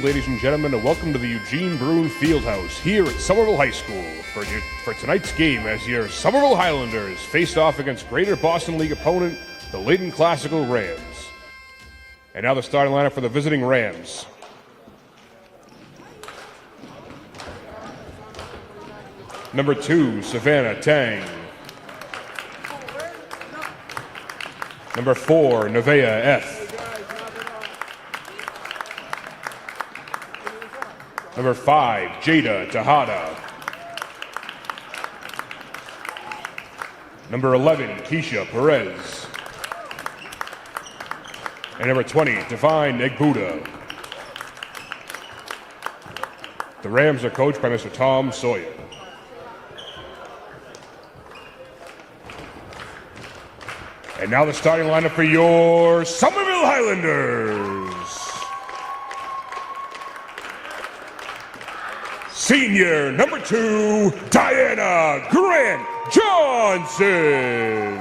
ladies and gentlemen, and welcome to the Eugene Bruin Fieldhouse here at Somerville High School for tonight's game as your Somerville Highlanders face off against Greater Boston League opponent, the Lynn Classical Rams. And now the starting lineup for the visiting Rams. Number 2, Savannah Tang. Number 4, Nevaeh F. Number 5, Jada Tejada. Number 11, Keisha Perez. And number 20, Divine Egbuda. The Rams are coached by Mr. Tom Sawyer. And now the starting lineup for your Somerville Highlanders. Senior number 2, Diana Grant Johnson.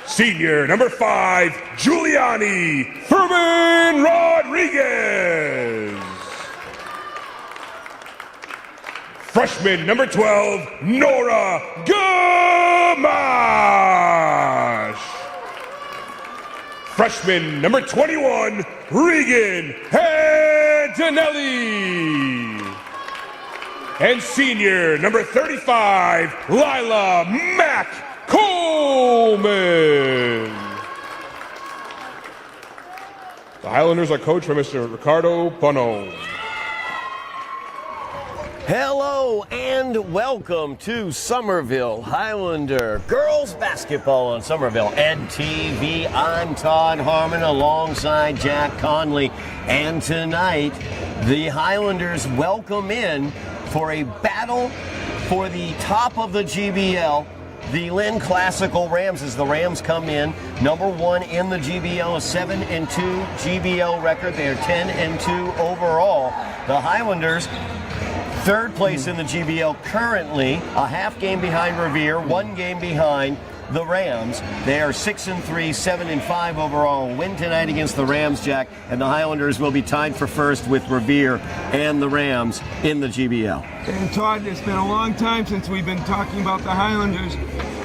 Senior number 5, Giuliani Furman Rodriguez. Freshman number 12, Nora Gamache. Freshman number 21, Regan Connolly. And senior number 35, Lila Mack Coleman. The Highlanders are coached by Mr. Ricardo Bonon. Hello and welcome to Somerville Highlander Girls Basketball on Somerville EdTV. I'm Todd Harmon alongside Jack Connolly. And tonight, the Highlanders welcome in for a battle for the top of the GBL. The Lynn Classical Rams, as the Rams come in, number 1 in the GBL, a 7-2 GBL record. They are 10-2 overall. The Highlanders, third place in the GBL currently, a half game behind Revere, 1 game behind the Rams. They are 6-3, 7-5 overall. Win tonight against the Rams, Jack, and the Highlanders will be tied for first with Revere and the Rams in the GBL. And Todd, it's been a long time since we've been talking about the Highlanders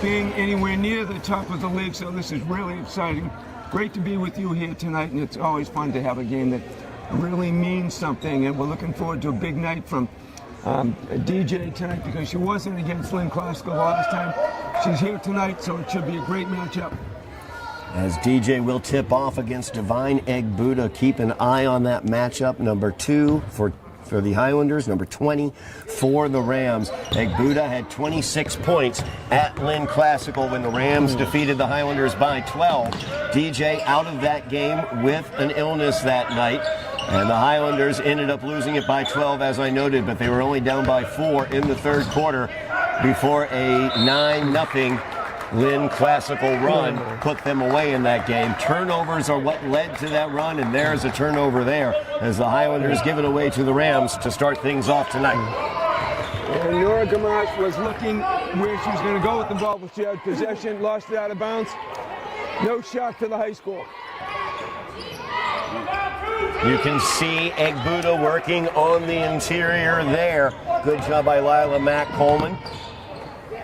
being anywhere near the top of the league, so this is really exciting. Great to be with you here tonight, and it's always fun to have a game that really means something, and we're looking forward to a big night from DJ tonight because she wasn't against Lynn Classical last time. She's here tonight, so it should be a great matchup. As DJ will tip off against Divine Egbuda. Keep an eye on that matchup. Number 2 for the Highlanders, number 20 for the Rams. Egbuda had 26 points at Lynn Classical when the Rams defeated the Highlanders by 12. DJ out of that game with an illness that night. And the Highlanders ended up losing it by 12, as I noted, but they were only down by 4 in the third quarter before a 9-0 Lynn Classical run put them away in that game. Turnovers are what led to that run, and there's a turnover there as the Highlanders give it away to the Rams to start things off tonight. And Nora Gamache was looking where she was going to go with the ball, but she had possession, lost it out of bounds. No shot to the high school. You can see Egbuda working on the interior there. Good job by Lila Mack Coleman.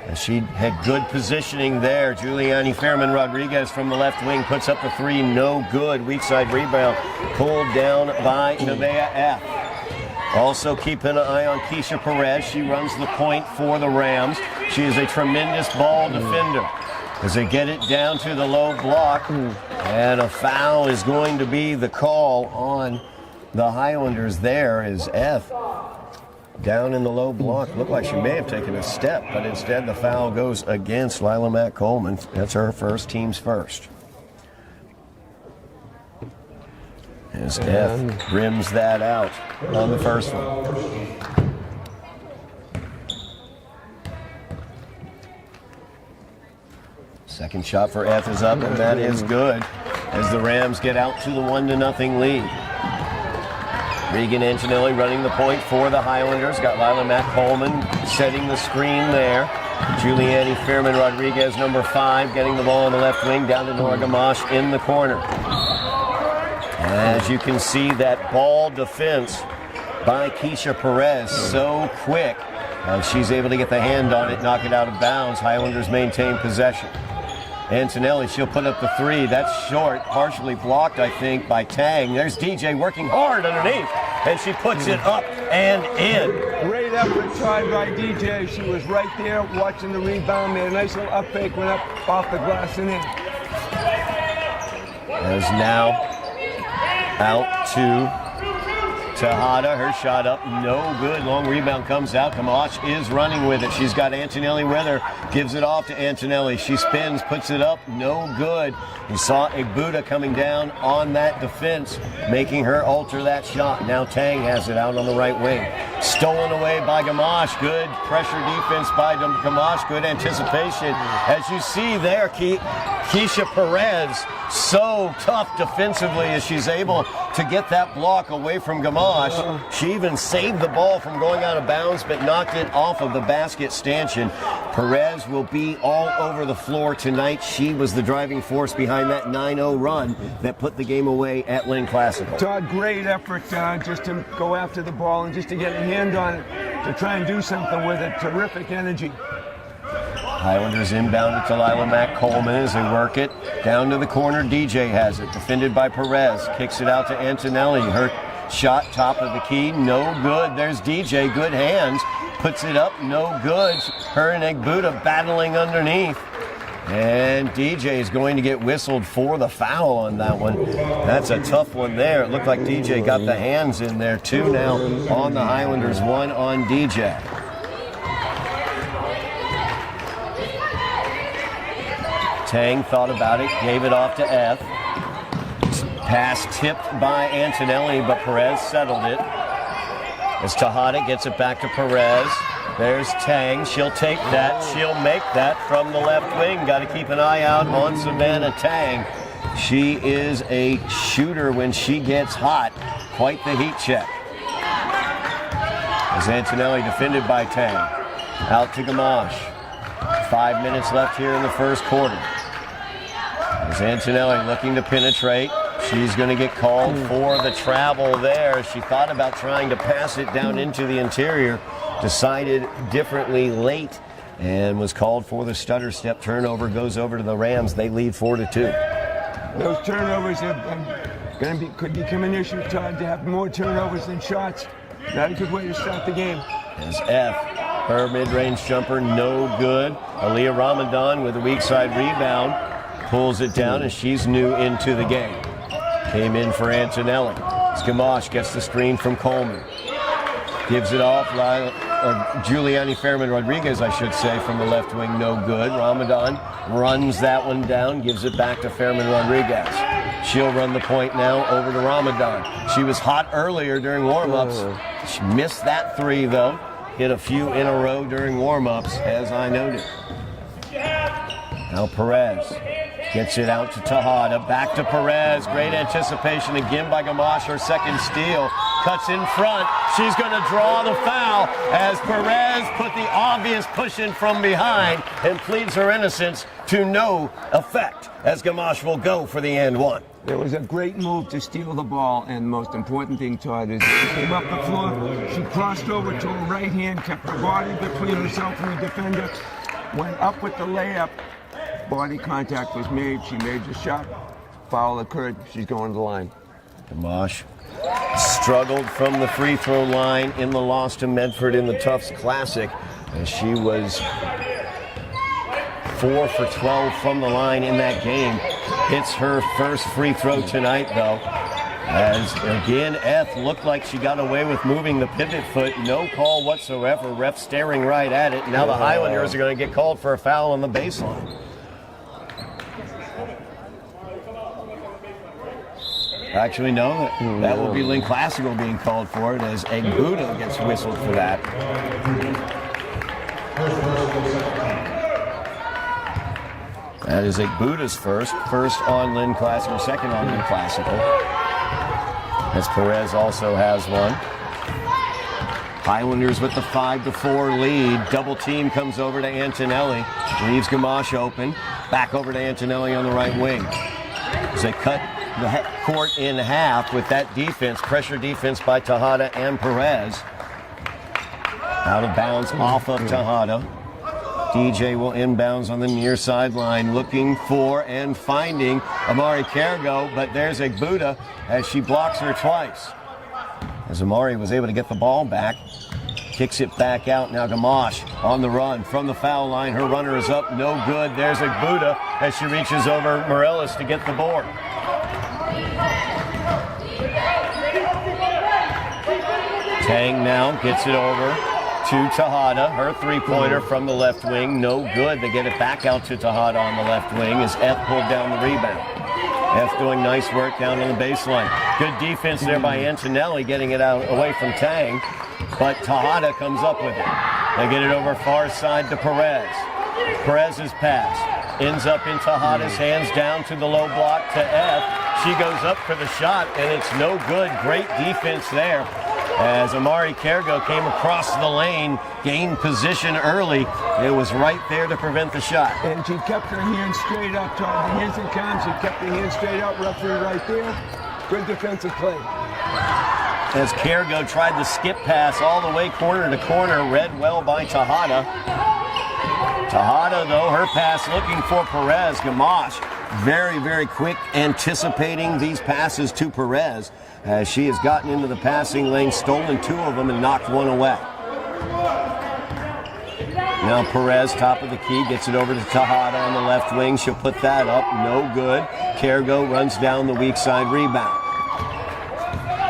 And she had good positioning there. Giuliani Fairman Rodriguez from the left wing puts up the 3, no good. Weak side rebound pulled down by Nevaeh F. Also keep an eye on Keisha Perez. She runs the point for the Rams. She is a tremendous ball defender. As they get it down to the low block, and a foul is going to be the call on the Highlanders there as F down in the low block. Looked like she may have taken a step, but instead the foul goes against Lila Mack Coleman. That's her first, team's first. As F rims that out on the first one. Second shot for F is up, and that is good as the Rams get out to the 1-0 lead. Regan Antonelli running the point for the Highlanders. Got Lila Mack Coleman setting the screen there. Giuliani Fairman Rodriguez, number 5, getting the ball on the left wing down to Nora Gamache in the corner. As you can see, that ball defense by Keisha Perez so quick. She's able to get the hand on it, knock it out of bounds. Highlanders maintain possession. Antonelli, she'll put up the three. That's short, partially blocked, I think, by Tang. There's DJ working hard underneath, and she puts it up and in. Great effort, Todd, by DJ. She was right there watching the rebound. Made a nice little up fake, went up off the glass and in. As now out to Tejada, her shot up, no good. Long rebound comes out. Gamache is running with it. She's got Antonelli with her. Gives it off to Antonelli. She spins, puts it up, no good. You saw Igbuda coming down on that defense, making her alter that shot. Now Tang has it out on the right wing. Stolen away by Gamache. Good pressure defense by Gamache. Good anticipation. As you see there, Keisha Perez, so tough defensively as she's able to get that block away from Gamache. She even saved the ball from going out of bounds, but knocked it off of the basket stanchion. Perez will be all over the floor tonight. She was the driving force behind that 9-0 run that put the game away at Lynn Classical. Todd, great effort just to go after the ball and just to get a hand on it, to try and do something with it. Terrific energy. Highlanders inbound to Lila Mack Coleman as they work it. Down to the corner, DJ has it. Defended by Perez. Kicks it out to Antonelli. Her shot, top of the key, no good. There's DJ, good hands. Puts it up, no good. Her and Igbuda battling underneath. And DJ is going to get whistled for the foul on that one. That's a tough one there. It looked like DJ got the hands in there. Two now on the Highlanders, one on DJ. Tang thought about it, gave it off to F. Pass tipped by Antonelli, but Perez settled it. As Tejada gets it back to Perez. There's Tang. She'll take that. She'll make that from the left wing. Got to keep an eye out on Savannah Tang. She is a shooter when she gets hot. Quite the heat check. As Antonelli defended by Tang. Out to Gamache. 5 minutes left here in the first quarter. As Antonelli looking to penetrate. She's going to get called for the travel there. She thought about trying to pass it down into the interior. Decided differently late and was called for the stutter step. Turnover goes over to the Rams. They lead 4-2. Those turnovers could become an issue, Todd, to have more turnovers than shots. Not a good way to start the game. As F, her mid-range jumper, no good. Aaliyah Ramadan with a weak side rebound. Pulls it down, and she's new into the game. Came in for Antonelli. Gamache gets the screen from Coleman. Gives it off. Giuliani Fairman Rodriguez, I should say, from the left wing, no good. Ramadan runs that one down, gives it back to Fairman Rodriguez. She'll run the point now over to Ramadan. She was hot earlier during warm-ups. She missed that three, though. Hit a few in a row during warm-ups, as I noted. Now Perez gets it out to Tejada. Back to Perez. Great anticipation again by Gamache. Her second steal. Cuts in front. She's going to draw the foul as Perez put the obvious push in from behind and pleads her innocence to no effect as Gamache will go for the and one. It was a great move to steal the ball, and the most important thing, Todd, is she came up the floor, she crossed over to her right hand, kept her body between herself and the defender, went up with the layup, body contact was made, she made the shot, foul occurred, she's going to the line. Gamache struggled from the free throw line in the loss to Medford in the Tufts Classic, as she was 4 for 12 from the line in that game. Hits her first free throw tonight, though. As again, F looked like she got away with moving the pivot foot. No call whatsoever. Ref staring right at it. Now the Highlanders are going to get called for a foul on the baseline. Actually, no. That will be Lynn Classical being called for it as Igbuda gets whistled for that. That is Igbuda's first on Lynn Classical, second on Lynn Classical. As Perez also has one. Highlanders with the 5-4 lead. Double team comes over to Antonelli. Leaves Gamache open. Back over to Antonelli on the right wing. As they cut the court in half with that defense, pressure defense by Tejada and Perez. Out of bounds off of Tejada. DJ will inbounds on the near sideline, looking for and finding Amari Cargo, but there's Egbuda as she blocks her twice. As Amari was able to get the ball back, kicks it back out. Now Gamache on the run from the foul line. Her runner is up, no good. There's Egbuda as she reaches over Morellis to get the board. Tang now gets it over to Tejada. Her three-pointer from the left wing, no good. They get it back out to Tejada on the left wing as F pulled down the rebound. F doing nice work down on the baseline. Good defense there by Antonelli, getting it out away from Tang, but Tejada comes up with it. They get it over far side to Perez. Perez's pass ends up in Tejada's hands, down to the low block to F. She goes up for the shot, and it's no good. Great defense there as Amari Cargo came across the lane, gained position early. It was right there to prevent the shot. And she kept her hands straight up, Todd. The hands in calm, she kept her hands straight up, referee right there. Good defensive play. As Cargo tried the skip pass all the way corner to corner, read well by Tejada. Tejada, though, her pass looking for Perez. Gamache, very, very quick, anticipating these passes to Perez as she has gotten into the passing lane, stolen two of them, and knocked one away. Now Perez, top of the key, gets it over to Tejada on the left wing. She'll put that up, no good. Cargo runs down the weak side rebound.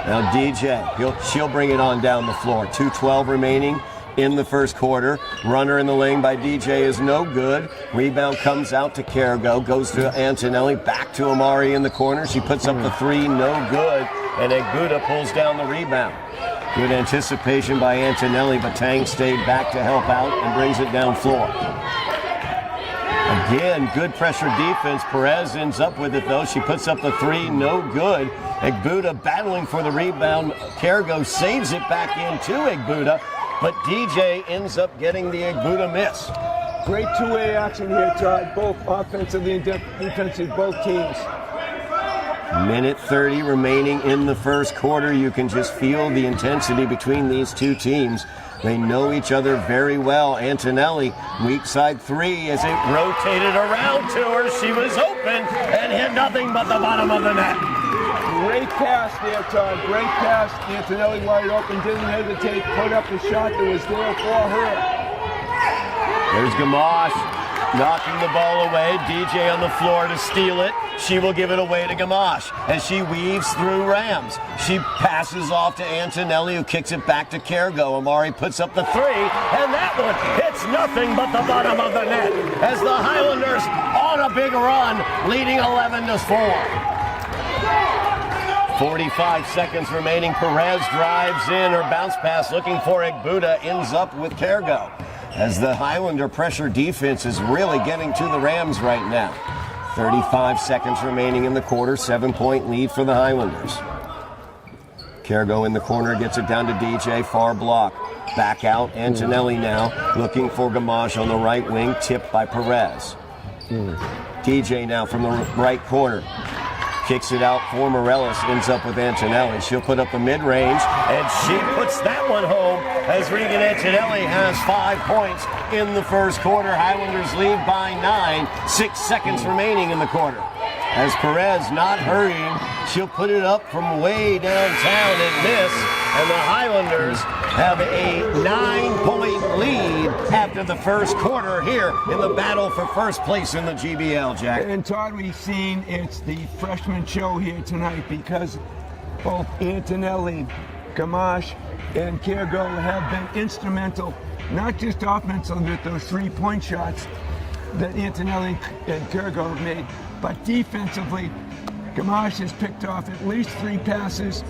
Now DJ, she'll bring it on down the floor. 2:12 remaining in the first quarter. Runner in the lane by DJ is no good. Rebound comes out to Cargo, goes to Antonelli, back to Amari in the corner. She puts up the three, no good, and Egbuda pulls down the rebound. Good anticipation by Antonelli, but Tang stayed back to help out and brings it down floor. Again, good pressure defense. Perez ends up with it, though. She puts up the three, no good. Egbuda battling for the rebound. Cargo saves it back into Egbuda, but DJ ends up getting the Egbuda miss. Great two-way action here, Todd, both offensively and defensively, both teams. Minute 30 remaining in the first quarter. You can just feel the intensity between these two teams. They know each other very well. Antonelli, weak side three, as it rotated around to her. She was open and hit nothing but the bottom of the net. Great pass there, Todd. Great pass. Antonelli wide open, didn't hesitate, put up the shot that was there for her. There's Gamache knocking the ball away. DJ on the floor to steal it. She will give it away to Gamache as she weaves through Rams. She passes off to Antonelli, who kicks it back to Cargo. Amari puts up the three, and that one hits nothing but the bottom of the net as the Highlanders on a big run, leading 11-4. 45 seconds remaining. Perez drives in. Her bounce pass looking for Egbuda ends up with Cargo, as the Highlander pressure defense is really getting to the Rams right now. 35 seconds remaining in the quarter. 7-point lead for the Highlanders. Cargo in the corner gets it down to DJ. Far block. Back out. Antonelli now looking for Gamache on the right wing. Tipped by Perez. DJ now from the right corner. Kicks it out for Morellis, ends up with Antonelli. She'll put up the mid-range, and she puts that one home as Regan Antonelli has 5 points in the first quarter. Highlanders lead by 9. 6 seconds remaining in the quarter. As Perez not hurrying, she'll put it up from way downtown and miss, and the Highlanders have a 9-point lead after the first quarter here in the battle for first place in the GBL, Jack. And Todd, we've seen it's the freshman show here tonight because both Antonelli, Gamache, and Cargo have been instrumental, not just offensively with those 3-point shots that Antonelli and Cargo have made, but defensively. Gamache has picked off at least 3 passes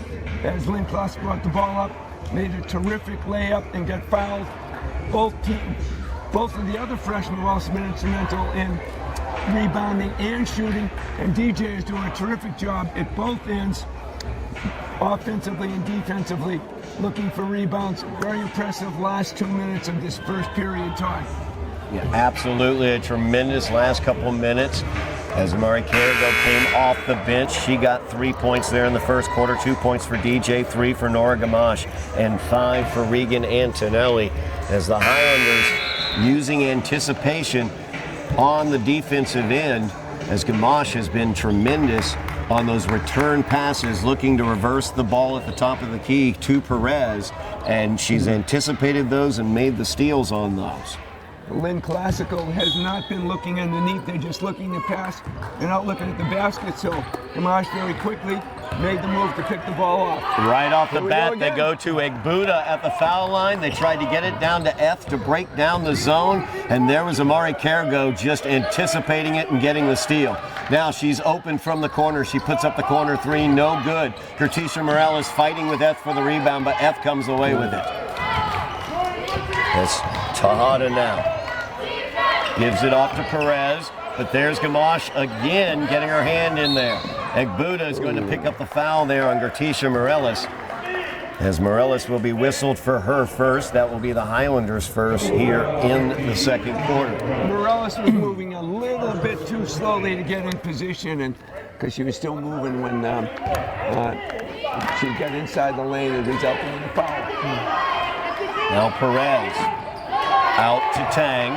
as Lynn brought the ball up, made a terrific layup and got fouled. Both of the other freshmen have also been instrumental in rebounding and shooting, and DJ is doing a terrific job at both ends, offensively and defensively, looking for rebounds. Very impressive last 2 minutes of this first period, Todd. Yeah, absolutely a tremendous last couple minutes. As Amari Carrigo came off the bench, she got 3 points there in the first quarter, 2 points for DJ, 3 for Nora Gamache, and 5 for Regan Antonelli. As the Highlanders using anticipation on the defensive end, as Gamache has been tremendous on those return passes, looking to reverse the ball at the top of the key to Perez, and she's anticipated those and made the steals on those. Lynn Classical has not been looking underneath. They're just looking to pass and not looking at the basket. So Gamache very quickly made the move to pick the ball off. Right off the bat, they go to Egbuda at the foul line. They tried to get it down to F to break down the zone, and there was Amari Carrigo just anticipating it and getting the steal. Now she's open from the corner. She puts up the corner three, no good. Gertisha Morales fighting with F for the rebound, but F comes away with it. It's Tejada now. Gives it off to Perez, but there's Gamache again getting her hand in there. Egbuda is going to pick up the foul there on Gertisha Morales, as Morales will be whistled for her first. That will be the Highlanders first here in the second quarter. Morales was moving a little bit too slowly to get in position, and because she was still moving when she got inside the lane and resulted in the foul. Now Perez out to Tang.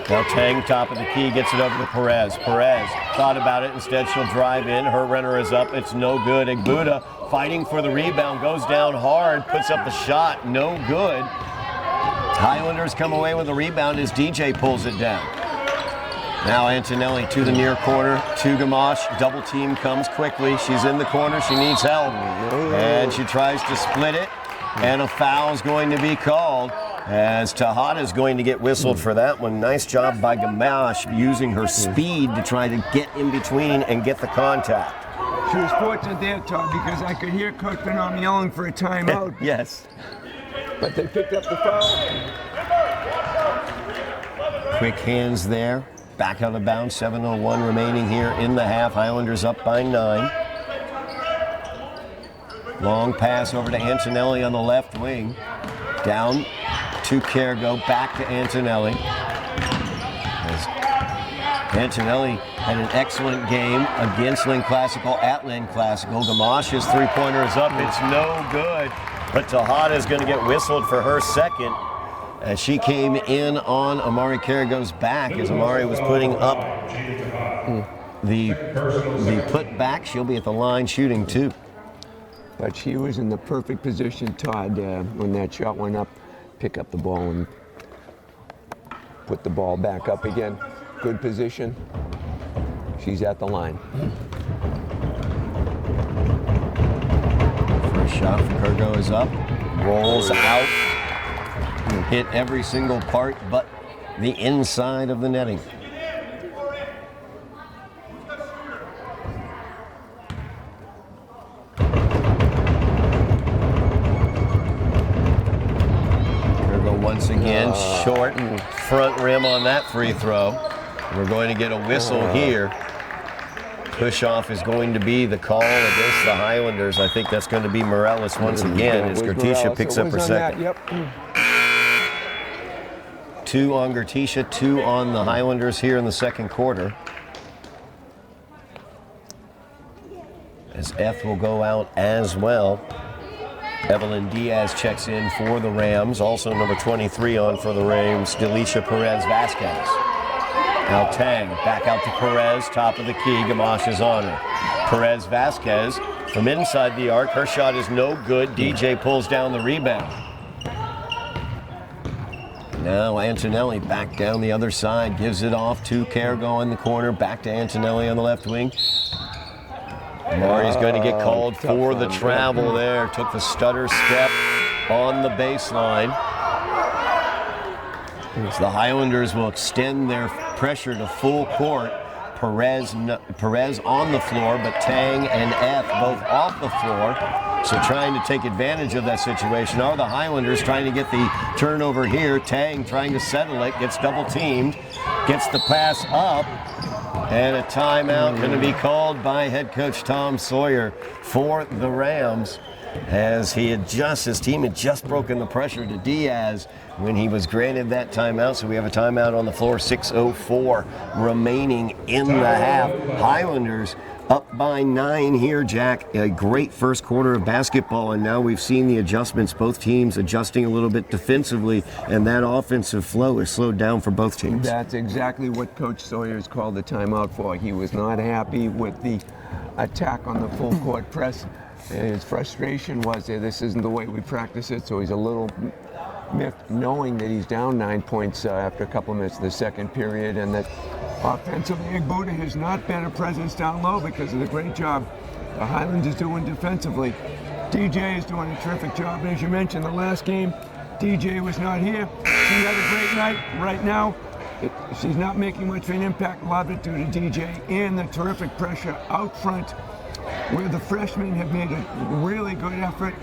Now Tang, top of the key, gets it over to Perez. Perez thought about it. Instead, she'll drive in. Her runner is up. It's no good. Egbuda fighting for the rebound, goes down hard, puts up the shot. No good. Highlanders come away with the rebound as DJ pulls it down. Now Antonelli to the near corner, to Gamache. Double team comes quickly. She's in the corner. She needs help. And she tries to split it. And a foul is going to be called, as Tejada is going to get whistled for that one. Nice job by Gamache using her speed to try to get in between and get the contact. She was fortunate there, Todd, because I could hear Coach Bernard yelling for a timeout. Yes. But they picked up the foul. Quick hands there. Back out of bounds. 7:01 remaining here in the half. Highlanders up by 9. Long pass over to Antonelli on the left wing. Down to Carrigo, back to Antonelli. As Antonelli had an excellent game against Lynn Classical at Lynn Classical. Gamache's three-pointer is up. It's no good. But Tejada is going to get whistled for her second, as she came in on Amari Carrigo's back as Amari was putting up the put back. She'll be at the line shooting too. But she was in the perfect position, Todd, when that shot went up, pick up the ball and put the ball back up again. Good position. She's at the line. First shot for Cargo is up, rolls out, hit every single part but the inside of the netting. Once again, short front rim on that free throw. We're going to get a whistle here. Push-off is going to be the call against the Highlanders. I think that's going to be Morales once again as Gertisha picks up her second. Yep. 2 on Gertisha, 2 on the Highlanders here in the second quarter. As F will go out as well. Evelyn Diaz checks in for the Rams. Also number 23 on for the Rams, Delicia Perez Vasquez. Now Tang back out to Perez, top of the key. Gamache is on her. Perez Vasquez from inside the arc. Her shot is no good. DJ pulls down the rebound. Now Antonelli back down the other side. Gives it off to Carrigo in the corner. Back to Antonelli on the left wing. Amari's going to get called for the travel there. Took the stutter step on the baseline. So the Highlanders will extend their pressure to full court. Perez on the floor, but Tang and F both off the floor. So trying to take advantage of that situation are the Highlanders, trying to get the turnover here. Tang trying to settle it, gets double teamed, gets the pass up. And a timeout going to be called by head coach Tom Sawyer for the Rams. as his team had just broken the pressure to Diaz when he was granted that timeout. So we have a timeout on the floor, 6:04 remaining in the half. Highlanders up by 9 here, Jack. A great first quarter of basketball, and now we've seen the adjustments, both teams adjusting a little bit defensively, and that offensive flow is slowed down for both teams. That's exactly what Coach Sawyer's called the timeout for. He was not happy with the attack on the full court press. And his frustration was that this isn't the way we practice it, so he's a little miffed knowing that he's down 9 points after a couple of minutes of the second period, and that offensively, Buddha has not been a presence down low because of the great job the Highlanders doing defensively. DJ is doing a terrific job. And as you mentioned, the last game, DJ was not here. She had a great night. Right now, she's not making much of an impact. A lot of it due to DJ and the terrific pressure out front, where the freshmen have made a really good effort,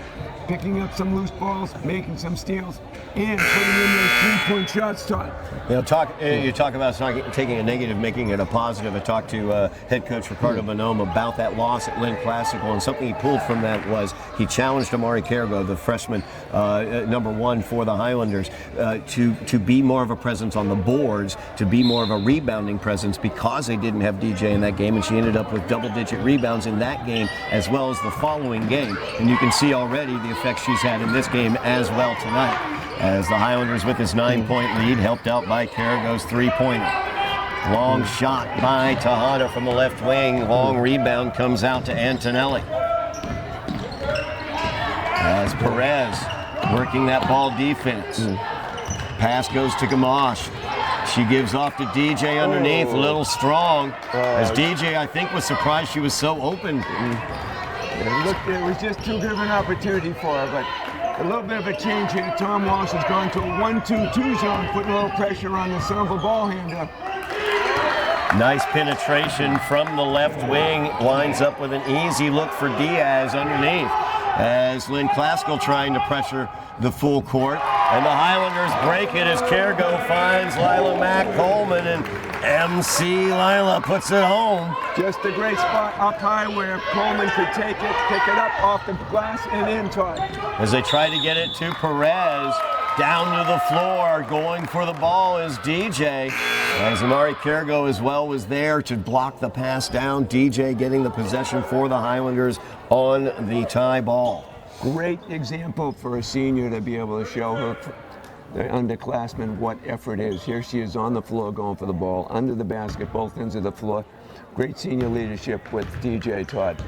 picking up some loose balls, making some steals, and putting in those three-point shots, Todd. You talk about taking a negative, making it a positive. I talked to head coach Ricardo Bonhomme about that loss at Lynn Classical, and something he pulled from that was he challenged Amari Cargo, the freshman, number 1 for the Highlanders, to be more of a presence on the boards, to be more of a rebounding presence because they didn't have DJ in that game, and she ended up with double-digit rebounds in that game as well as the following game. And you can see already the effect she's had in this game as well tonight, as the Highlanders with this 9-point lead, helped out by Carrago's three-pointer. Long shot by Tejada from the left wing. Long rebound comes out to Antonelli. As Perez working that ball defense. Pass goes to Gamache. She gives off to DJ underneath, a little strong. As DJ, I think, was surprised she was so open. It was just too good of an opportunity for her, but a little bit of a change here. Tom Walsh has gone to a 1-2-2 zone, putting a little pressure on the Somerville ball handler. Nice penetration from the left wing. Winds up with an easy look for Diaz underneath, as Lynn Classical trying to pressure the full court. And the Highlanders break it as Cargo finds Lila Mack Coleman, and MC Lila puts it home. Just a great spot up high where Coleman could take it, pick it up off the glass, and in, Todd. As they try to get it to Perez, down to the floor, going for the ball is DJ. As Amari Cargo as well was there to block the pass down. DJ getting the possession for the Highlanders on the tie ball. Great example for a senior to be able to show her, the underclassmen, what effort is. Here she is on the floor going for the ball, under the basket, both ends of the floor. Great senior leadership with DJ, Todd.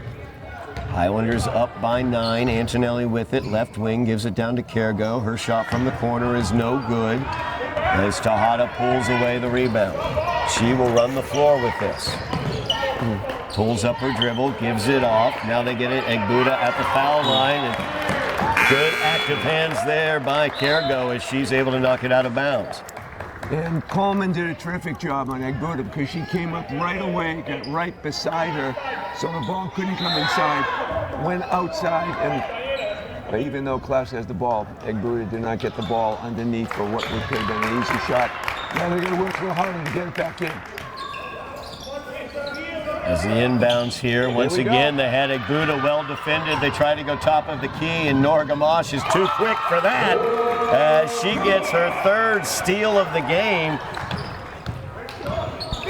Highlanders up by 9. Antonelli with it. Left wing gives it down to Cargo. Her shot from the corner is no good, as Tejada pulls away the rebound. She will run the floor with this. Pulls up her dribble, gives it off. Now they get it, Egbuda at the foul line. And good active hands there by Cargo as she's able to knock it out of bounds. And Coleman did a terrific job on Egbuda because she came up right away, got right beside her, so the ball couldn't come inside, went outside, and even though Klaus has the ball, Egbuda did not get the ball underneath for what could have been an easy shot. Now they're going to work real hard to get it back in. As the inbounds here, once again, they had Egbuda well defended. They try to go top of the key, and Nora Gamache is too quick for that, as she gets her third steal of the game.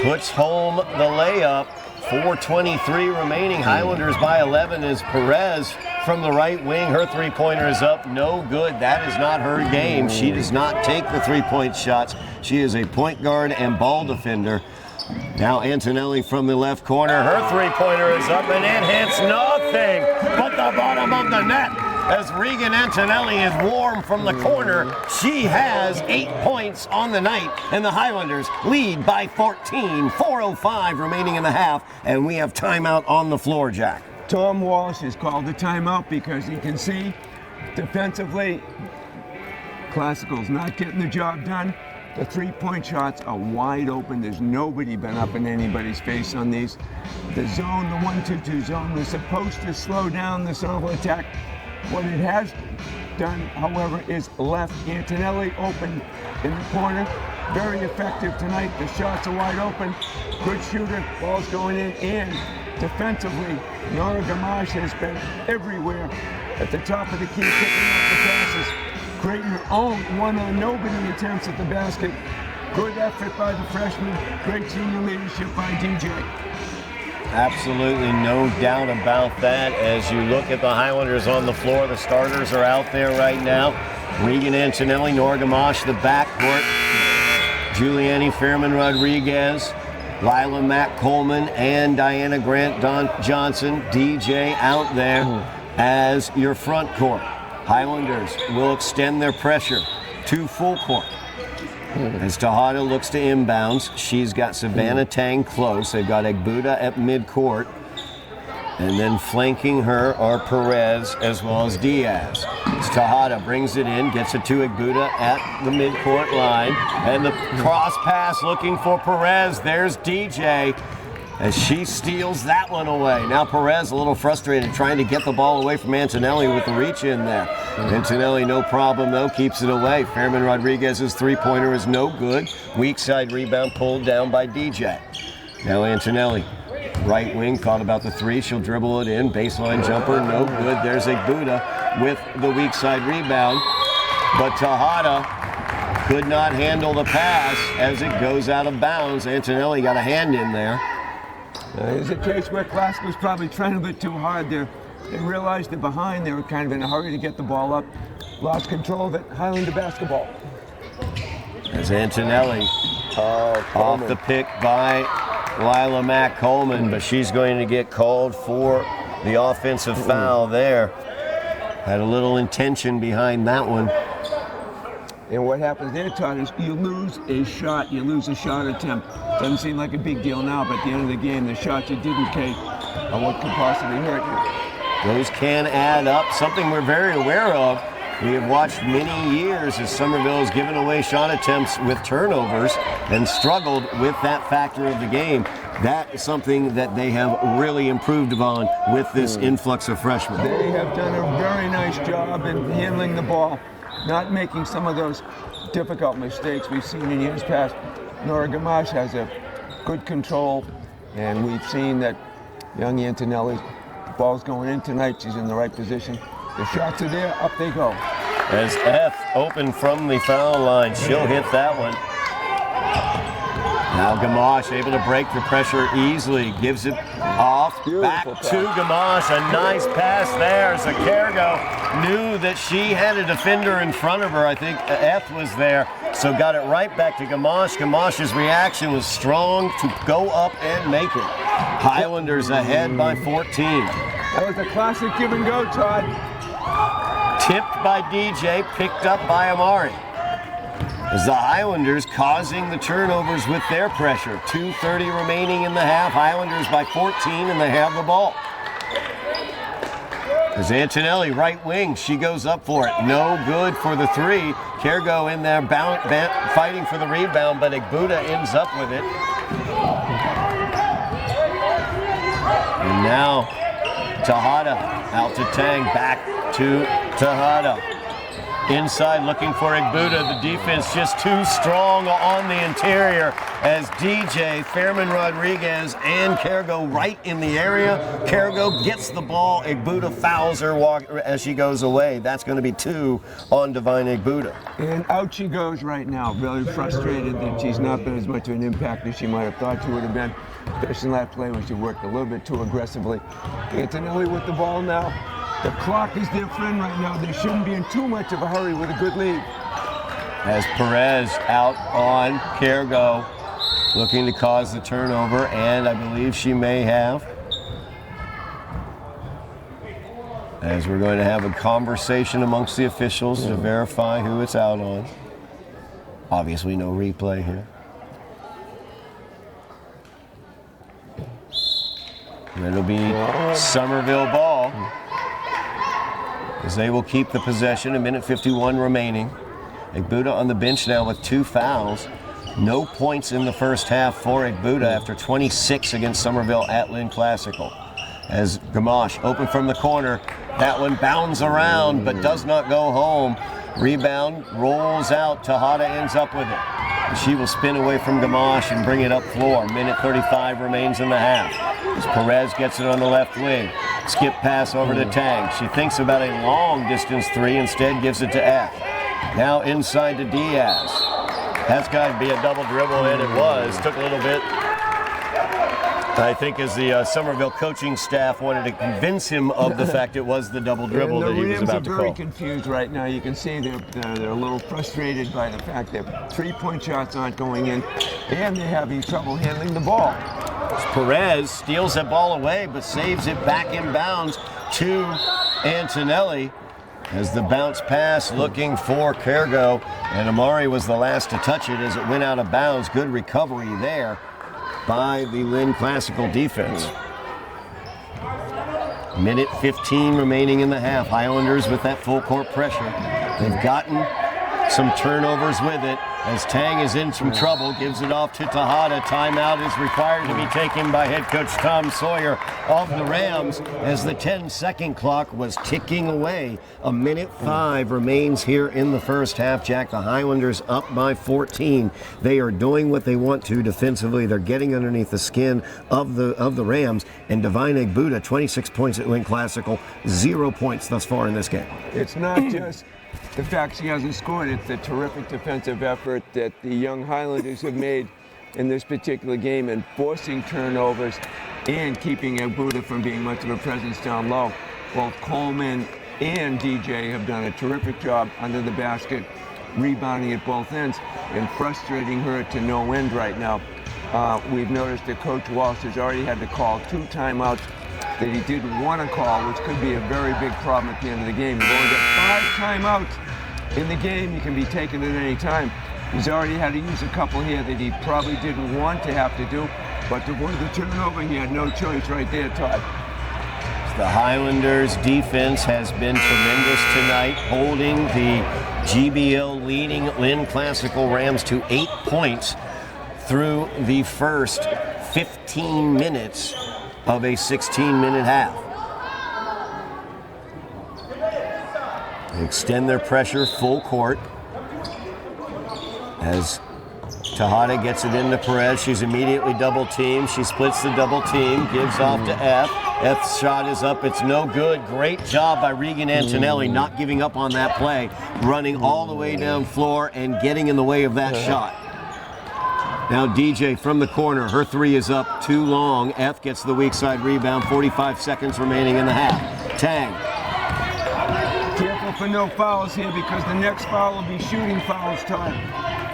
Puts home the layup. 4:23 remaining. Highlanders by 11 as Perez from the right wing. Her three-pointer is up. No good. That is not her game. She does not take the three-point shots. She is a point guard and ball defender. Now Antonelli from the left corner. Her three-pointer is up, and it hits nothing but the bottom of the net. As Regan Antonelli is warm from the corner, she has 8 points on the night, and the Highlanders lead by 14. 4:05 remaining in the half, and we have timeout on the floor, Jack. Tom Walsh has called the timeout because he can see defensively Classical's not getting the job done. The three-point shots are wide open. There's nobody been up in anybody's face on these. The zone, the 1-2-2 zone, was supposed to slow down the Somerville attack. What it has done, however, is left Antonelli open in the corner. very effective tonight. The shots are wide open. Good shooter. Ball's going in. And defensively, Nora Gamache has been everywhere at the top of the key, picking up the passes. Creating her own one-on-nobody attempts at the basket. Good effort by the freshman. Great senior leadership by DJ. Absolutely no doubt about that. As you look at the Highlanders on the floor, the starters are out there right now. Regan Antonelli, Nora Gamache, the backcourt. Juliani Fairman Rodriguez, Lila Mack Coleman, and Diana Grant Johnson, DJ out there as your front court. Highlanders will extend their pressure to full court. As Tejada looks to inbounds, she's got Savannah Tang close. They've got Egbuda at midcourt. And then flanking her are Perez as well as Diaz. As Tejada brings it in, gets it to Egbuda at the midcourt line. And the cross pass looking for Perez. There's DJ as she steals that one away. Now Perez a little frustrated trying to get the ball away from Antonelli with the reach in there. Antonelli, no problem though, keeps it away. Fairman Rodriguez's three-pointer is no good. Weak side rebound pulled down by DJ. Now Antonelli, right wing, caught about the three. She'll dribble it in. Baseline jumper, no good. There's Egbuda with the weak side rebound. But Tejada could not handle the pass as it goes out of bounds. Antonelli got a hand in there. There's a case where Classic was probably trying a bit too hard there. They realized they're behind. They were kind of in a hurry to get the ball up. Lost control of it. Highlander basketball. As Antonelli off the pick by Lila Mack Coleman, but she's going to get called for the offensive foul there. Had a little intention behind that one. And what happens there, Todd, is you lose a shot. You lose a shot attempt. Doesn't seem like a big deal now, but at the end of the game, the shots you didn't take are what could possibly hurt you. Those can add up. Something we're very aware of. We have watched many years as Somerville has given away shot attempts with turnovers and struggled with that factor of the game. That is something that they have really improved upon with this influx of freshmen. They have done a very nice job in handling the ball, not making some of those difficult mistakes we've seen in years past. Nora Gamache has a good control, and we've seen that young Antonelli, the ball's going in tonight. She's in the right position. The shots are there, up they go. As F open from the foul line, she'll hit that one. Now Gamache able to break the pressure easily, gives it off, back to Gamache. A nice pass there as Cargo knew that she had a defender in front of her. I think F was there, so got it right back to Gamache. Gamache's reaction was strong to go up and make it. Highlanders ahead by 14. That was a classic give and go, Todd. Tipped by DJ, picked up by Amari. As the Highlanders causing the turnovers with their pressure. 2:30 remaining in the half. Highlanders by 14 and they have the ball. As Antonelli, right wing, she goes up for it. No good for the three. Cargo in there fighting for the rebound, but Egbuda ends up with it. And now Tejada out to Tang, back to Tejada. Inside looking for Egbuda. The defense just too strong on the interior as DJ, Fairman Rodriguez, and Cargo right in the area. Cargo gets the ball. Egbuda fouls her as she goes away. That's going to be 2 on Divine Egbuda. And out she goes right now. Really frustrated that she's not been as much of an impact as she might have thought she would have been. Especially in that play when she worked a little bit too aggressively. Antonelli with the ball now. The clock is their friend right now. They shouldn't be in too much of a hurry with a good lead. As Perez out on Cargo, looking to cause the turnover, and I believe she may have. As we're going to have a conversation amongst the officials to verify who it's out on. Obviously no replay here. It'll be Somerville ball. As they will keep the possession, 1:51 remaining. Egbuda on the bench now with 2 fouls. No points in the first half for Egbuda after 26 against Somerville at Lynn Classical. As Gamache open from the corner, that one bounds around but does not go home. Rebound rolls out, Tejada ends up with it. She will spin away from Gamache and bring it up floor. Minute 35 remains in the half. As Perez gets it on the left wing. Skip pass over to Tang. She thinks about a long distance three, instead gives it to F. Now inside to Diaz. That's got to be a double dribble, and it was. Took a little bit. I think as the Somerville coaching staff wanted to convince him of the fact it was the double dribble that he was about to call. The Rams are very confused right now. You can see they're a little frustrated by the fact that three-point shots aren't going in, and they're having trouble handling the ball. Perez steals that ball away, but saves it back in bounds to Antonelli. As the bounce pass looking for Kergo, and Amari was the last to touch it as it went out of bounds. Good recovery there by the Lynn Classical defense. Minute 15 remaining in the half. Highlanders with that full court pressure. They've gotten some turnovers with it as Tang is in some trouble, gives it off to Tejada. Timeout is required to be taken by head coach Tom Sawyer of the Rams as the 10-second clock was ticking away. A minute 5 remains here in the first half. Jack, the Highlanders up by 14. They are doing what they want to defensively. They're getting underneath the skin of the Rams. And Divine Egbuda, 26 points at Lynn Classical, 0 points thus far in this game. It's not just the fact she hasn't scored, it's the terrific defensive effort that the young Highlanders have made in this particular game and forcing turnovers and keeping Egbuda from being much of a presence down low. Both Coleman and DJ have done a terrific job under the basket, rebounding at both ends and frustrating her to no end right now. We've noticed that Coach Walsh has already had to call 2 timeouts that he didn't want to call, which could be a very big problem at the end of the game. You've only got 5 timeouts in the game. You can be taken at any time. He's already had to use a couple here that he probably didn't want to have to do, but to avoid the turnover, he had no choice right there, Todd. The Highlanders defense has been tremendous tonight, holding the GBL leading Lynn Classical Rams to 8 points through the first 15 minutes of a 16-minute half. They extend their pressure full court as Tejada gets it into Perez. She's immediately double teamed. She splits the double team, gives off to F. F's shot is up. It's no good. Great job by Regan Antonelli not giving up on that play, running all the way down floor and getting in the way of that shot. Now DJ from the corner, her three is up too long. F gets the weak side rebound, 45 seconds remaining in the half. Tang. Careful for no fouls here because the next foul will be shooting fouls, Todd.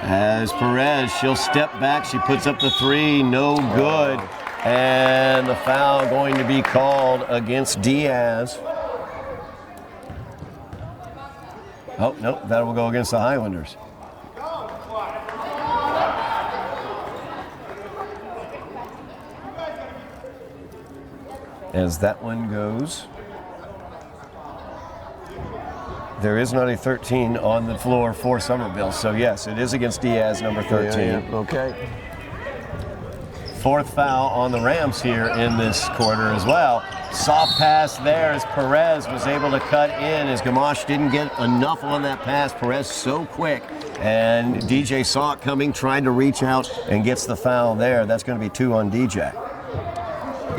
As Perez, she'll step back, she puts up the three, no good. And the foul going to be called against Diaz. Oh, no, that will go against the Highlanders. As that one goes, there is not a 13 on the floor for Somerville. So yes, it is against Diaz, number 13. Yeah. Okay. 4th foul on the Rams here in this quarter as well. Soft pass there as Perez was able to cut in as Gamache didn't get enough on that pass. Perez so quick, and DJ saw it coming, tried to reach out and gets the foul there. That's going to be 2 on DJ.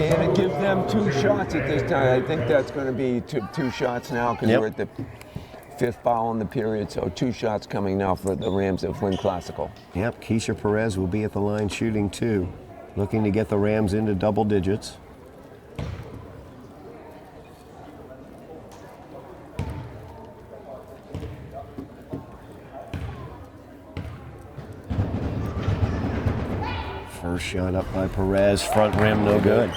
And to give them 2 shots at this time. I think that's going to be two shots now because we're at the 5th foul in the period. So 2 shots coming now for the Rams of Lynn Classical. Yep, Keisha Perez will be at the line shooting 2, looking to get the Rams into double digits. First shot up by Perez, front rim, no good.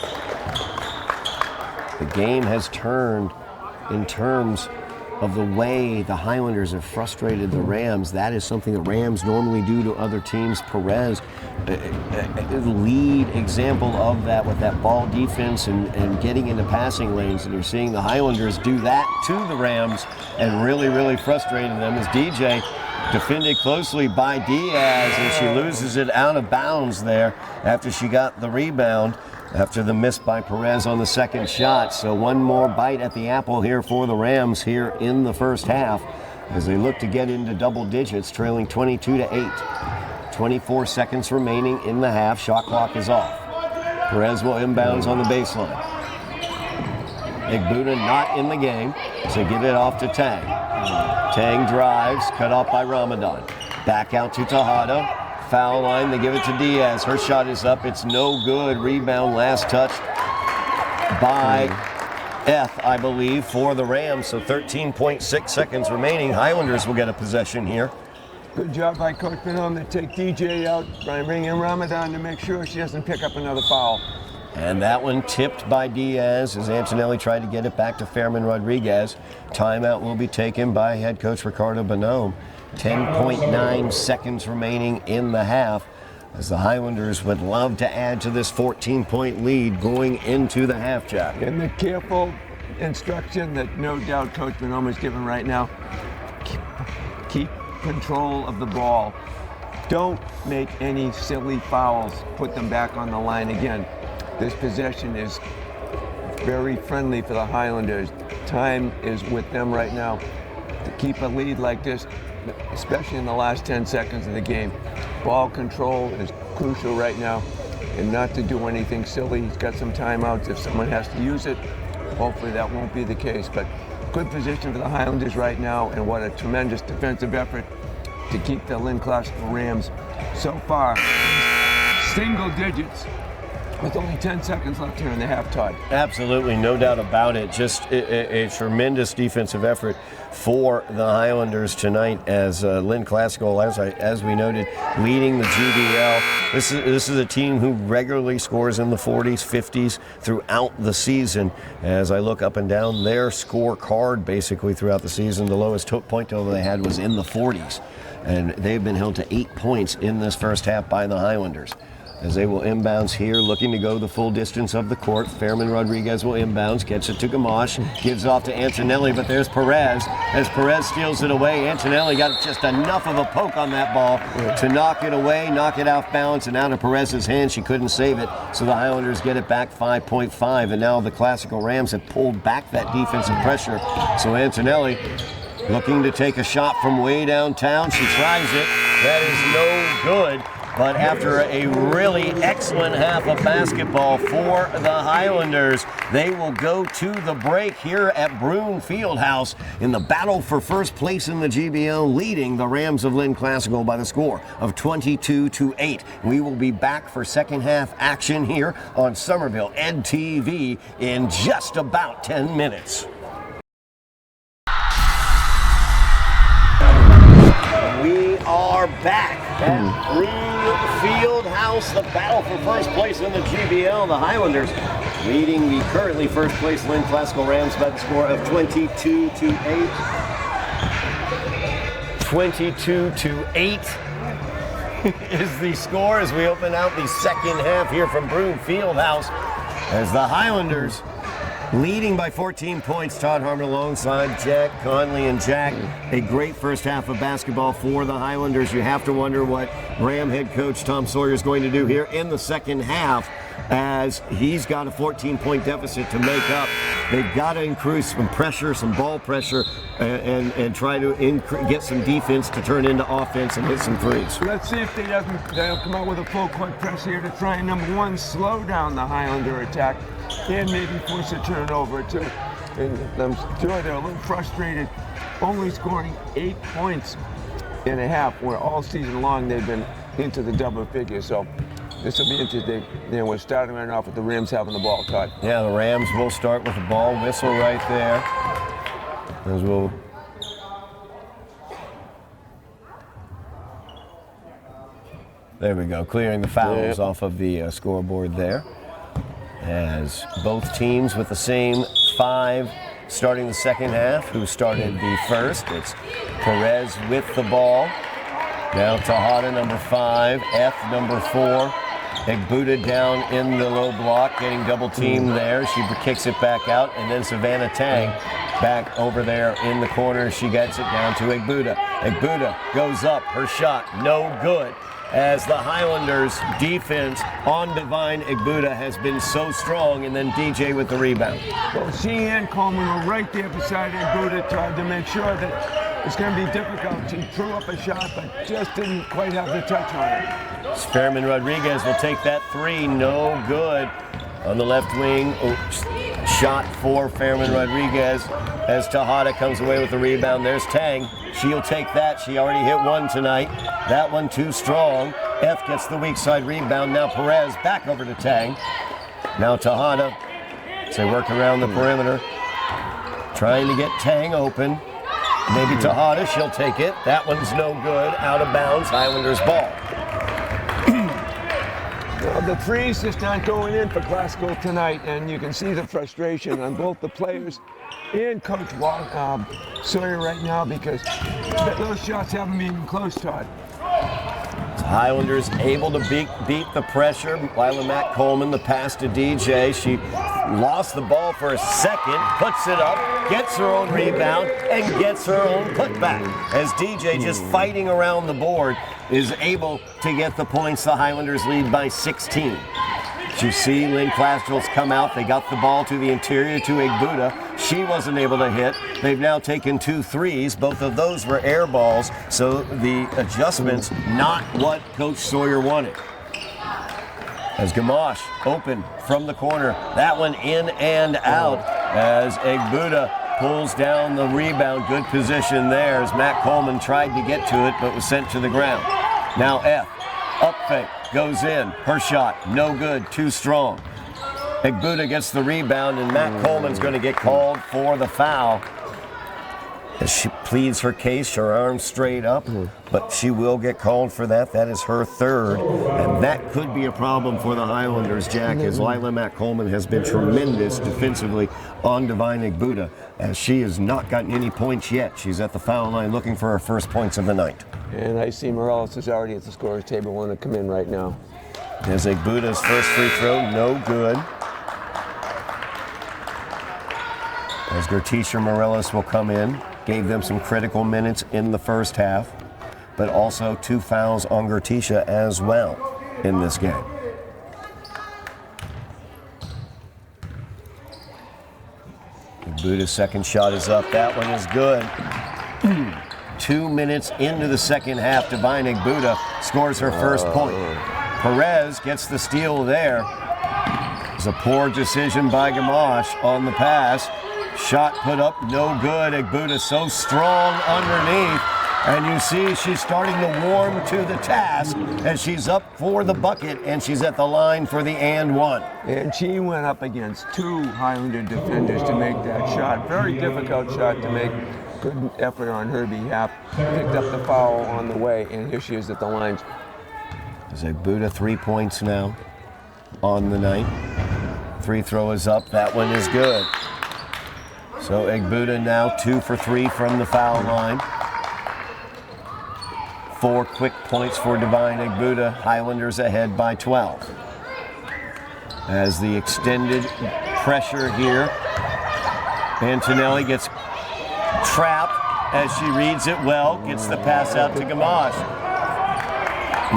The game has turned in terms of the way the Highlanders have frustrated the Rams. That is something the Rams normally do to other teams. Perez, a lead example of that with that ball defense and getting into passing lanes. And you're seeing the Highlanders do that to the Rams and really, really frustrating them as DJ defended closely by Diaz, and she loses it out of bounds there after she got the rebound after the miss by Perez on the second shot. So one more bite at the apple here for the Rams here in the first half as they look to get into double digits, trailing 22-8. 24 seconds remaining in the half. Shot clock is off. Perez will inbounds on the baseline. Igbuda not in the game, so give it off to Tang. Tang drives, cut off by Ramadan. Back out to Tejada. Foul line, they give it to Diaz. Her shot is up, it's no good. Rebound, last touch by F, I believe, for the Rams. So 13.6 seconds remaining. Highlanders will get a possession here. Good job by Coach Benham to take DJ out, try and bring in Ramadan to make sure she doesn't pick up another foul. And that one tipped by Diaz as Antonelli tried to get it back to Fairman Rodriguez. Timeout will be taken by head coach Ricardo Bonhomme. 10.9 seconds remaining in the half as the Highlanders would love to add to this 14-point lead going into the half, Jack. And the careful instruction that no doubt Coach Bonhomme is giving right now, keep control of the ball. Don't make any silly fouls. Put them back on the line again. This possession is very friendly for the Highlanders. Time is with them right now to keep a lead like this, especially in the last 10 seconds of the game. Ball control is crucial right now, and not to do anything silly. He's got some timeouts if someone has to use it. Hopefully that won't be the case, but good position for the Highlanders right now, and what a tremendous defensive effort to keep the Lynn Classical Rams so far single digits with only 10 seconds left here in the half, Todd. Absolutely, no doubt about it. Just a tremendous defensive effort for the Highlanders tonight as Lynn Classical, as we noted, leading the GBL. This is a team who regularly scores in the 40s, 50s throughout the season. As I look up and down their scorecard basically throughout the season, the lowest point total they had was in the 40s. And they've been held to 8 points in this first half by the Highlanders. As they will inbounds here, looking to go the full distance of the court. Fairman Rodriguez will inbounds, gets it to Gamache, gives off to Antonelli, but there's Perez. As Perez steals it away, Antonelli got just enough of a poke on that ball to knock it away, knock it off balance, and out of Perez's hand. She couldn't save it, so the Highlanders get it back 5.5, and now the Classical Rams have pulled back that defensive pressure. So Antonelli looking to take a shot from way downtown. She tries it. That is no good. But after a really excellent half of basketball for the Highlanders, they will go to the break here at Broome Fieldhouse in the battle for first place in the GBL, leading the Rams of Lynn Classical by the score of 22-8. We will be back for second half action here on Somerville EdTV in just about 10 minutes. We are back at Broome Fieldhouse, the battle for first place in the GBL. The Highlanders leading the currently first place Lynn Classical Rams by the score of 22-8. 22-8 is the score as we open out the second half here from Broome Fieldhouse as the Highlanders leading by 14 points. Todd Harmon alongside Jack Connolly. And Jack, a great first half of basketball for the Highlanders. You have to wonder what Ram head coach Tom Sawyer is going to do here in the second half, as he's got a 14-point deficit to make up. They've got to increase some pressure, some ball pressure, and try to get some defense to turn into offense and hit some threes. Let's see if they'll come out with a full court press here to try and, number one, slow down the Highlander attack and maybe force a turnover too. And I'm sure they're a little frustrated, only scoring 8 points in a half, where all season long they've been into the double figures. So this will be interesting. We're starting right off with the Rams having the ball, Todd. Yeah, the Rams will start with the ball whistle right there. As we'll there we go, clearing the fouls off of the scoreboard there. As both teams with the same 5 starting the second half, who started the first. It's Perez with the ball. Now Tejada, number 5, F, number 4. Igbuda down in the low block, getting double teamed there. She kicks it back out, and then Savannah Tang back over there in the corner. She gets it down to Igbuda. Igbuda goes up, her shot, no good. As the Highlanders defense on Divine Igbuda has been so strong, and then DJ with the rebound. Well, she and Coleman were right there beside Igbuda, trying to make sure that it's going to be difficult. She threw up a shot, but just didn't quite have the touch on it. Fairman Rodriguez will take that three, no good. On the left wing, shot for Fairman Rodriguez as Tejada comes away with the rebound. There's Tang. She'll take that. She already hit one tonight. That one too strong. F gets the weak side rebound. Now Perez back over to Tang. Now Tejada. They work around the perimeter. Trying to get Tang open. Maybe Tejada. She'll take it. That one's no good. Out of bounds. Highlanders ball. Well, the threes just aren't going in for Classical tonight, and you can see the frustration on both the players and Coach Sawyer right now because those shots haven't been even close, Todd. Highlanders able to beat the pressure. Lila Matt Coleman, the pass to DJ. She lost the ball for a second, puts it up, gets her own rebound, and gets her own putback. As DJ, just fighting around the board, is able to get the points. The Highlanders lead by 16. You see Lynn Classville's come out. They got the ball to the interior to Igbuda. She wasn't able to hit. They've now taken 2 threes. Both of those were air balls, so the adjustments not what Coach Sawyer wanted. As Gamache open from the corner. That one in and out as Igbuda pulls down the rebound. Good position there as Matt Coleman tried to get to it but was sent to the ground. Now F, up fake, goes in. Her shot, no good, too strong. Igbuda gets the rebound and Matt Coleman's going to get called for the foul. As she pleads her case, her arms straight up, but she will get called for that. That is her third, and that could be a problem for the Highlanders, Jack, as Lila Matt Coleman has been tremendous defensively on Divine Igbuda, as she has not gotten any points yet. She's at the foul line looking for her first points of the night. And I see Morales is already at the scorer's table, want to come in right now. As Igbuda's first free throw, no good. As Gertisha Morales will come in. Gave them some critical minutes in the first half, but also 2 fouls on Gertisha as well in this game. Igbuda's second shot is up. That one is good. 2 minutes into the second half, Divine Igbuda scores her first point. Perez gets the steal there. It's a poor decision by Gamache on the pass. Shot put up, no good. Igbuda so strong underneath. And you see she's starting to warm to the task as she's up for the bucket and she's at the line for the and one. And she went up against 2 Highlander defenders to make that shot. Very difficult shot to make. Good effort on her behalf. Picked up the foul on the way, and here she is at the lines. There's Igbuda 3 points now on the night. Free throw is up. That one is good. So Igbuda now 2 for 3 from the foul line. 4 quick points for Divine Igbuda. Highlanders ahead by 12. As the extended pressure here, Antonelli gets trapped as she reads it well, gets the pass out to Gamache.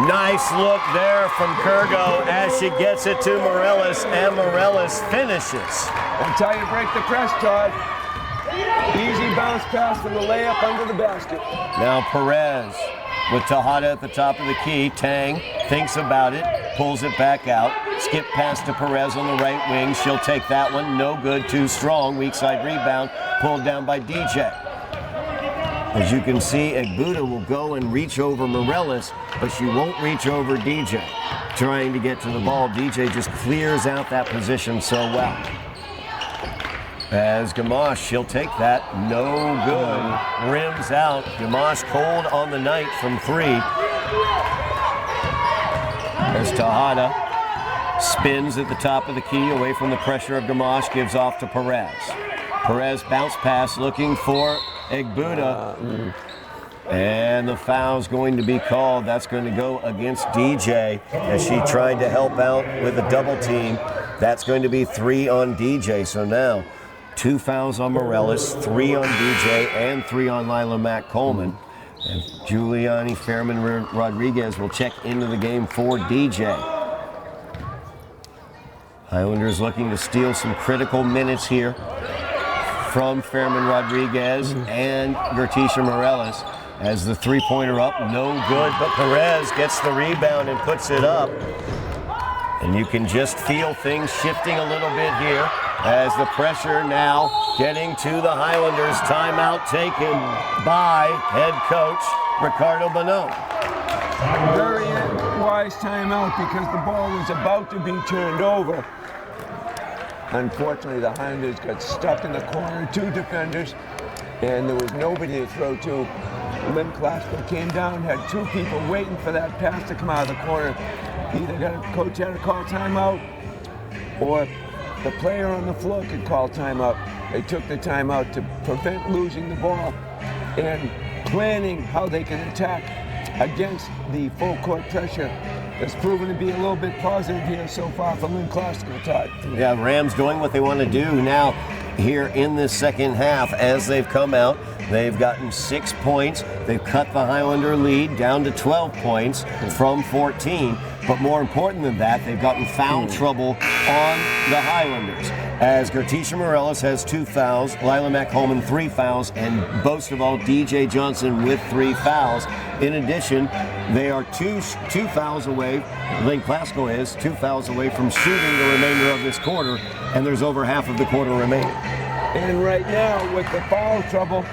Nice look there from Kurgo as she gets it to Morales, and Morales finishes. That's how you break the press, Todd. Easy bounce pass from the layup under the basket. Now Perez with Tejada at the top of the key. Tang thinks about it, pulls it back out. Skip pass to Perez on the right wing. She'll take that one. No good, too strong. Weak side rebound, pulled down by DJ. As you can see, Igbuda will go and reach over Morales, but she won't reach over DJ. Trying to get to the ball, DJ just clears out that position so well. As Gamache, she'll take that. No good. Rims out. Gamache cold on the night from 3. As Tejada spins at the top of the key away from the pressure of Gamache, gives off to Perez. Perez bounce pass looking for Igbuda. And the foul's going to be called. That's going to go against DJ as she tried to help out with a double team. That's going to be 3 on DJ. So now 2 fouls on Morales, 3 on DJ, and 3 on Lila Matt Coleman. And Giuliani Fairman Rodriguez will check into the game for DJ. Highlanders looking to steal some critical minutes here. from Fairman Rodriguez and Gertisha Morales. As the three-pointer up, no good, but Perez gets the rebound and puts it up. And you can just feel things shifting a little bit here as the pressure now getting to the Highlanders. Timeout taken by head coach Ricardo Bonone. Very wise timeout because the ball was about to be turned over. Unfortunately, the Highlanders got stuck in the corner, 2 defenders, and there was nobody to throw to. Lynn Classical came down, had 2 people waiting for that pass to come out of the corner. Either coach had to call timeout, or the player on the floor could call timeout. They took the timeout to prevent losing the ball and planning how they can attack against the full court pressure. It's proven to be a little bit positive here so far for Lynn Classical, Todd. Yeah, Rams doing what they want to do now here in this second half as they've come out. They've gotten 6 points. They've cut the Highlander lead down to 12 points from 14. But more important than that, they've gotten foul trouble on the Highlanders. As Gertisha Morales has 2 fouls, Lila McColeman 3 fouls, and most of all, DJ Johnson with 3 fouls. In addition, they are two fouls away, Lynn Classical is 2 fouls away from shooting the remainder of this quarter, and there's over half of the quarter remaining. And right now, with the foul trouble,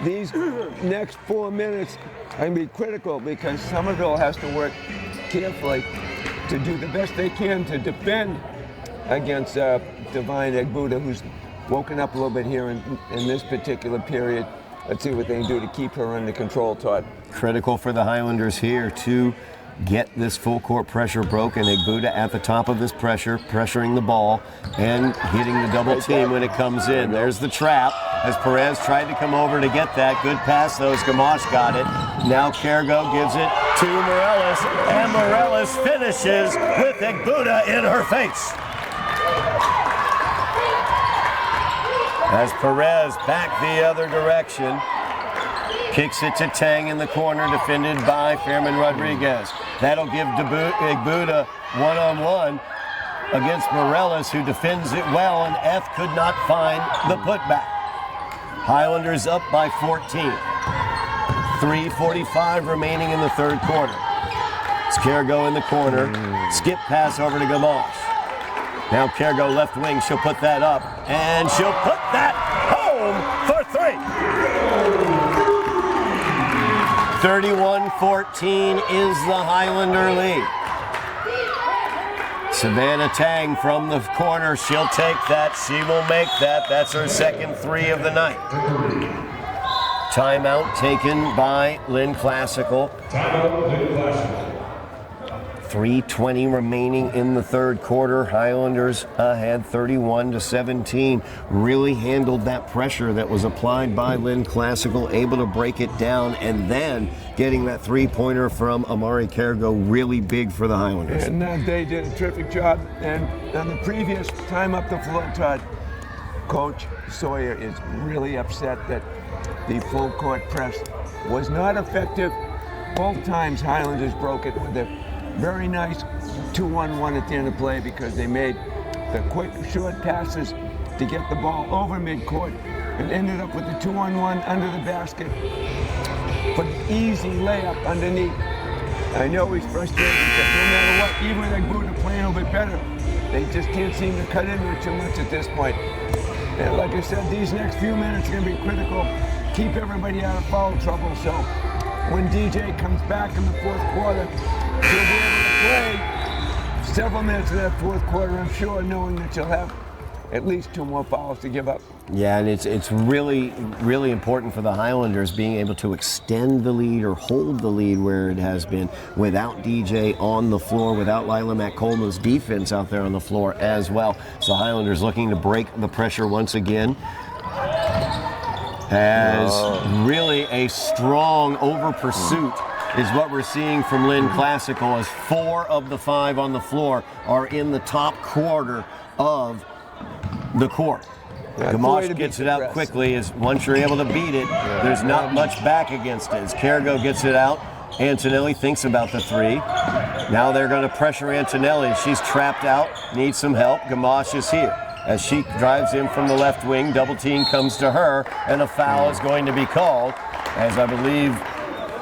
these next 4 minutes are going to be critical because Somerville has to work carefully to do the best they can to defend against Divine Egbuda, who's woken up a little bit here in this particular period. Let's see what they can do to keep her under control, Todd. Critical for the Highlanders here to get this full court pressure broken. Egbuda at the top of this pressure, pressuring the ball and hitting the double team when it comes in. There's the trap as Perez tried to come over to get that. Good pass though as Gamache got it. Now Kergo gives it to Morales, and Morales finishes with Egbuda in her face. As Perez back the other direction, kicks it to Tang in the corner, defended by Fairman Rodriguez. That'll give Egbuda one-on-one against Morales, who defends it well, and F could not find the putback. Highlanders up by 14. 3:45 remaining in the third quarter. It's Kergo in the corner. Skip pass over to Gamache. Now Kergo left wing, she'll put that up, and she'll put that home for 3. 31-14 is the Highlander lead. Savannah Tang from the corner, she'll take that, she will make that. That's her second 3 of the night. Timeout taken by Lynn Classical. 3:20 remaining in the third quarter. Highlanders ahead 31-17. Really handled that pressure that was applied by Lynn Classical, able to break it down, and then getting that 3-pointer from Amari Kergo, really big for the Highlanders. And they did a terrific job. And on the previous time up the floor, Todd, Coach Sawyer is really upset that the full court press was not effective. Both times Highlanders broke it with a very nice 2-on-1 at the end of play because they made the quick, short passes to get the ball over midcourt and ended up with the 2-on-1 under the basket for the easy layup underneath. I know he's frustrated, but no matter what, even with Egbuda playing a little bit better, they just can't seem to cut into it too much at this point. And like I said, these next few minutes are going to be critical. Keep everybody out of foul trouble, so when DJ comes back in the fourth quarter, she'll be able to play several minutes of that fourth quarter, I'm sure, knowing that she'll have at least 2 more fouls to give up. Yeah, and it's really, really important for the Highlanders being able to extend the lead or hold the lead where it has been without DJ on the floor, without Lila McColeman's defense out there on the floor as well. So Highlanders looking to break the pressure once again. As really a strong over pursuit is what we're seeing from Lynn Classical, as 4 of the 5 on the floor are in the top quarter of the court. Gamache gets it out quickly, as once you're able to beat it, there's not much back against it. As Kergo gets it out, Antonelli thinks about the 3. Now they're going to pressure Antonelli. She's trapped out, needs some help. Gamache is here. as she drives in from the left wing. Double team comes to her, and a foul is going to be called, as I believe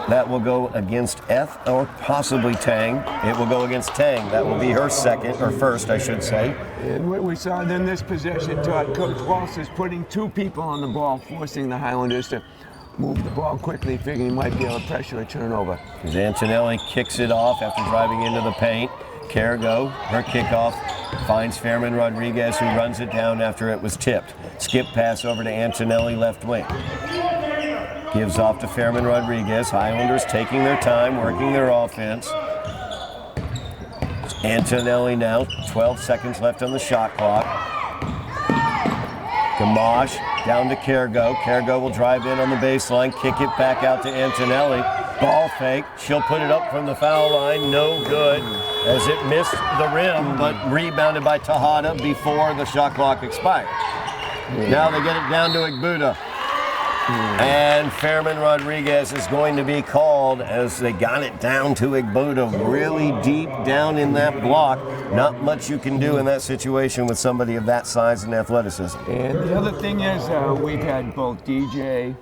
that will go against Eth or possibly Tang. It will go against Tang. That will be her second, or first, I should say. And what we saw in this possession, Todd, Coach Walsh is putting 2 people on the ball, forcing the Highlanders to move the ball quickly, figuring he might be able to pressure a turnover. As Antonelli kicks it off after driving into the paint. Cargo, her kickoff, finds Fairman Rodriguez, who runs it down after it was tipped. Skip pass over to Antonelli, left wing. Gives off to Fairman Rodriguez. Highlanders taking their time, working their offense. Antonelli now, 12 seconds left on the shot clock. Gamache down to Cargo. Cargo will drive in on the baseline, kick it back out to Antonelli. Ball fake. She'll put it up from the foul line. No good, as it missed the rim, but rebounded by Tejada before the shot clock expired. Now they get it down to Igbuda. And Fairman Rodriguez is going to be called, as they got it down to Igbuda, really deep down in that block. Not much you can do in that situation with somebody of that size and athleticism. And the other thing is, we've had both DJ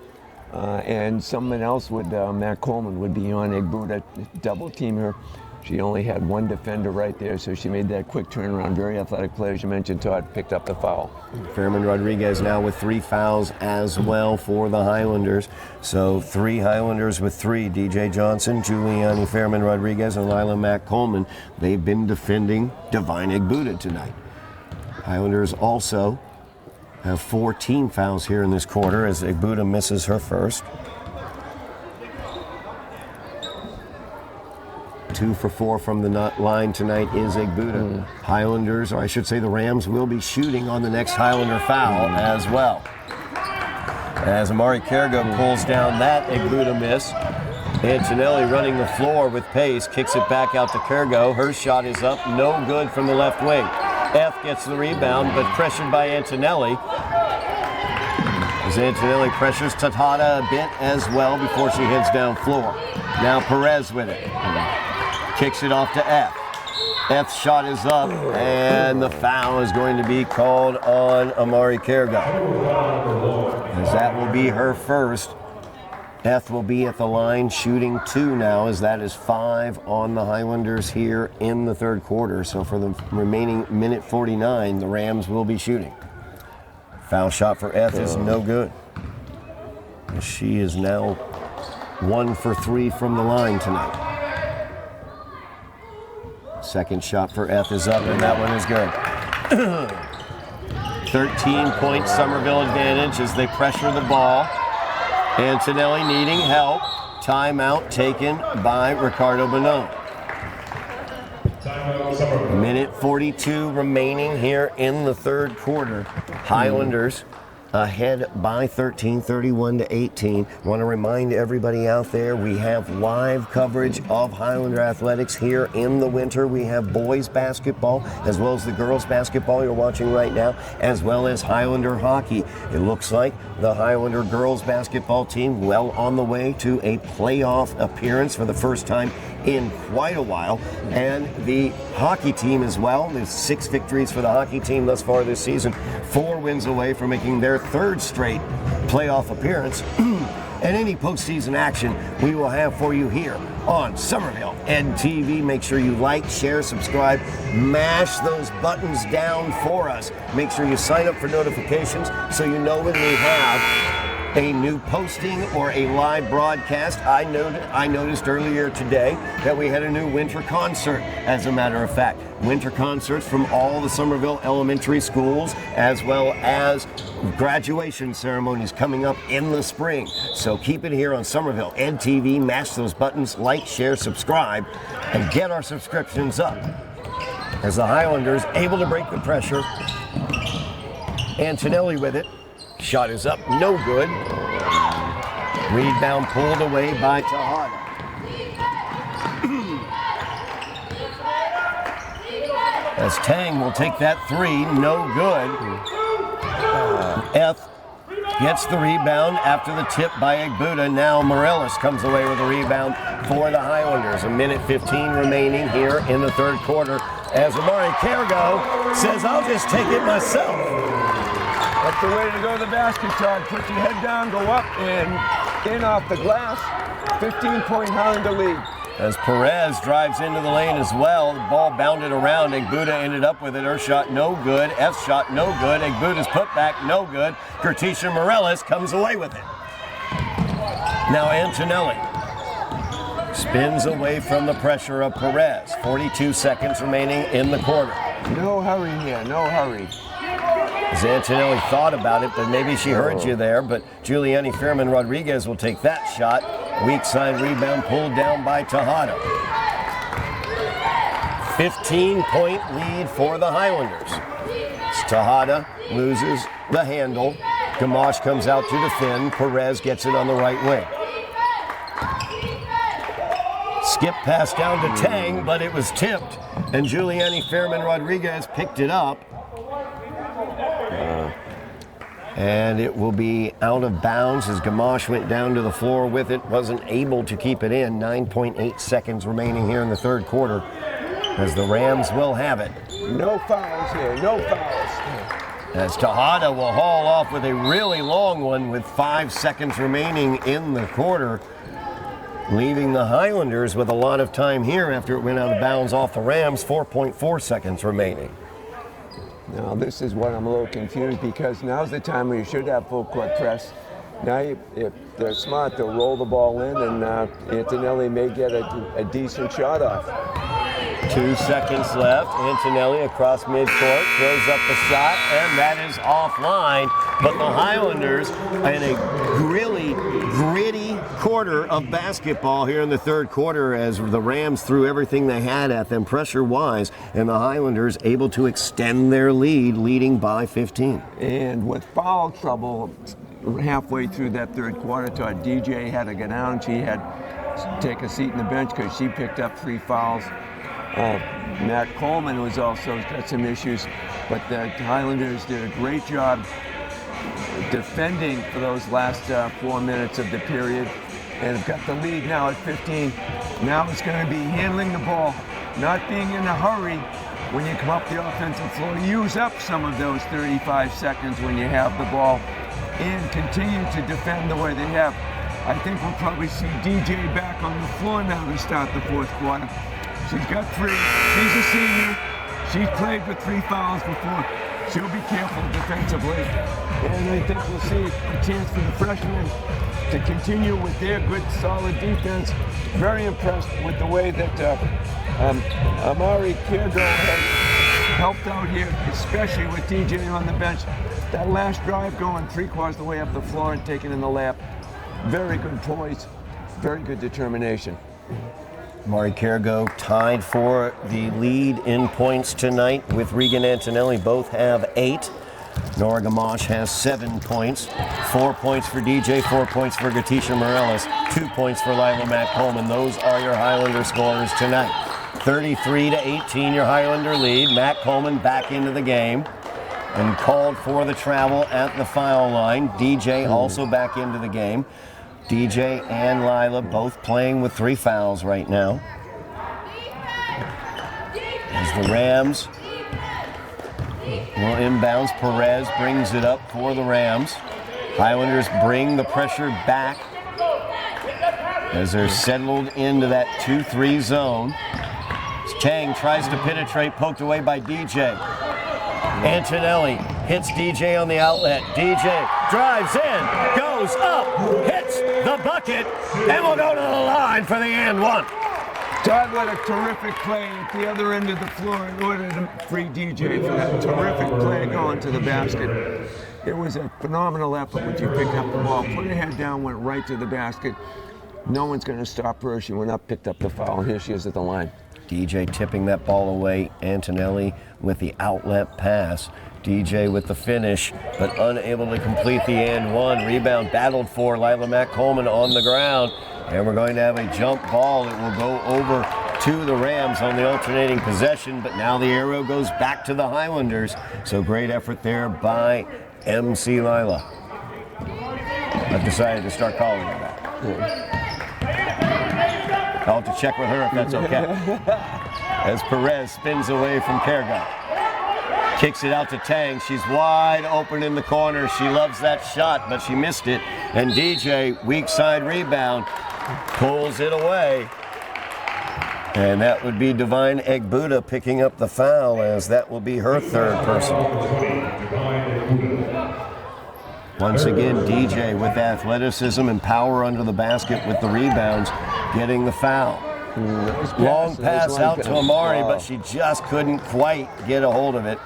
and someone else would, Matt Coleman would be on Igbuda, double team her. She only had one defender right there, so she made that quick turnaround. Very athletic player, as you mentioned, Todd, picked up the foul. Fairman Rodriguez now with 3 fouls as well for the Highlanders. So 3 Highlanders with 3. DJ Johnson, Giuliani, Fairman Rodriguez, and Lila Mack Coleman. They've been defending Divine Igbuda tonight. Highlanders also have 4 team fouls here in this quarter as Igbuda misses her first. 2 for 4 from the line tonight is Igbuda. Highlanders, or I should say the Rams, will be shooting on the next Highlander foul as well. As Amari Cargo pulls down that Igbuda miss. Antonelli running the floor with pace, kicks it back out to Cargo. Her shot is up, no good from the left wing. F gets the rebound, but pressured by Antonelli. As Antonelli pressures Tejada a bit as well before she heads down floor. Now Perez with it. Kicks it off to F. F's shot is up, and the foul is going to be called on Amari Cargo, as that will be her first. F will be at the line shooting 2 now, as that is 5 on the Highlanders here in the third quarter. So for the remaining minute 49, the Rams will be shooting. Foul shot for F is no good. She is now 1 for 3 from the line tonight. Second shot for F is up, and that one is good. 13-point Somerville advantage as they pressure the ball. Antonelli needing help. Timeout taken by Ricardo Bonone. Minute 42 remaining here in the third quarter. Highlanders ahead by 13, 31-18. Want to remind everybody out there, we have live coverage of Highlander athletics here in the winter. We have boys basketball as well as the girls basketball you're watching right now, as well as Highlander hockey. It looks like the Highlander girls basketball team well on the way to a playoff appearance for the first time in quite a while, and the hockey team as well. There's 6 victories for the hockey team thus far this season, 4 wins away from making their 3rd straight playoff appearance. And any postseason action we will have for you here on Somerville NTV. Make sure you like, share, subscribe, mash those buttons down for us. Make sure you sign up for notifications so you know when we have a new posting or a live broadcast. I noticed earlier today that we had a new winter concert, as a matter of fact. Winter concerts from all the Somerville elementary schools, as well as graduation ceremonies coming up in the spring. So keep it here on Somerville NTV. Mash those buttons, like, share, subscribe, and get our subscriptions up. As the Highlanders able to break the pressure. Antonelli with it. Shot is up, no good. Rebound pulled away by Tejada. As Tang will take that 3, no good. F gets the rebound after the tip by Egbuda. Now Morales comes away with a rebound for the Highlanders. 1:15 remaining here in the third quarter as Amari Cargo says, I'll just take it myself. That's the way to go to the basket, Todd. Put your head down, go up, and in off the glass. 15-point Highlander lead. As Perez drives into the lane as well, the ball bounded around. Egbuda ended up with it. Her shot no good. F's shot no good. Egbuda's putback no good. Gertisha Morales comes away with it. Now Antonelli spins away from the pressure of Perez. 42 seconds remaining in the quarter. No hurry here, no hurry. As Antonelli thought about it, but maybe she heard you there, but Giuliani Fearman Rodriguez will take that shot. Weak side rebound pulled down by Tejada. 15-point lead for the Highlanders. Tejada loses the handle. Gamache comes out to defend. Perez gets it on the right wing. Skip pass down to Tang, but it was tipped, and Giuliani Fearman Rodriguez picked it up. And it will be out of bounds as Gamache went down to the floor with it, wasn't able to keep it in. 9.8 seconds remaining here in the third quarter as the Rams will have it. No fouls here, no fouls. As Tejada will haul off with a really long one with 5 seconds remaining in the quarter, leaving the Highlanders with a lot of time here after it went out of bounds off the Rams. 4.4 seconds remaining. Now this is what I'm a little confused because now's the time where you should have full court press. Now if they're smart, they'll roll the ball in and Antonelli may get a decent shot off. 2 seconds left. Antonelli across midcourt throws up the shot, and that is offline. But the Highlanders in a really gritty quarter of basketball here in the third quarter as the Rams threw everything they had at them pressure-wise, and the Highlanders able to extend their lead, leading by 15. And with foul trouble halfway through that third quarter, Todd, DJ had to go down. She had to take a seat in the bench because she picked up 3 fouls. Matt Coleman was also got some issues, but the Highlanders did a great job defending for those last 4 minutes of the period and have got the lead now at 15. Now it's going to be handling the ball, not being in a hurry when you come up the offensive floor. Use up some of those 35 seconds when you have the ball and continue to defend the way they have. I think we'll probably see DJ back on the floor now to start the fourth quarter. She's got 3. She's a senior. She's played with 3 fouls before. She'll be careful defensively. And I think we'll see a chance for the freshmen to continue with their good, solid defense. Very impressed with the way that Amari Kirgo has helped out here, especially with DJ on the bench. That last drive going 3/4 of the way up the floor and taking in the lap. Very good poise, very good determination. Mari Cargo tied for the lead in points tonight with Regan Antonelli. Both have 8. Nora Gamache has 7 points. 4 points for DJ, 4 points for Gertisha Morales, 2 points for Lila Matt Coleman. Those are your Highlander scorers tonight. 33-18, your Highlander lead. Matt Coleman back into the game and called for the travel at the foul line. DJ also back into the game. DJ and Lila both playing with 3 fouls right now. As the Rams will inbounds, Perez brings it up for the Rams. Highlanders bring the pressure back as they're settled into that 2-3 zone. Chang tries to penetrate, poked away by DJ. Antonelli hits DJ on the outlet. DJ drives in, goes up, hits the bucket, and will go to the line for the and one. Todd led a terrific play at the other end of the floor in order to free DJ for that terrific play going to the basket. It was a phenomenal effort when she picked up the ball, put her head down, went right to the basket. No one's going to stop her. She went up, picked up the foul, and here she is at the line. DJ tipping that ball away. Antonelli with the outlet pass. DJ with the finish, but unable to complete the and one. Rebound battled for Lila Matt Coleman on the ground. And we're going to have a jump ball. It will go over to the Rams on the alternating possession, but now the arrow goes back to the Highlanders. So great effort there by MC Lila. have decided to start calling her that. I'll have to check with her if that's okay. As Perez spins away from Kergo. Kicks it out to Tang. She's wide open in the corner. She loves that shot, but she missed it. And DJ, weak side rebound, pulls it away. And that would be Divine Egbuda picking up the foul, as that will be her third personal. Once again, DJ with athleticism and power under the basket with the rebounds, getting the foul. Long pass out to Amari, but she just couldn't quite get a hold of it.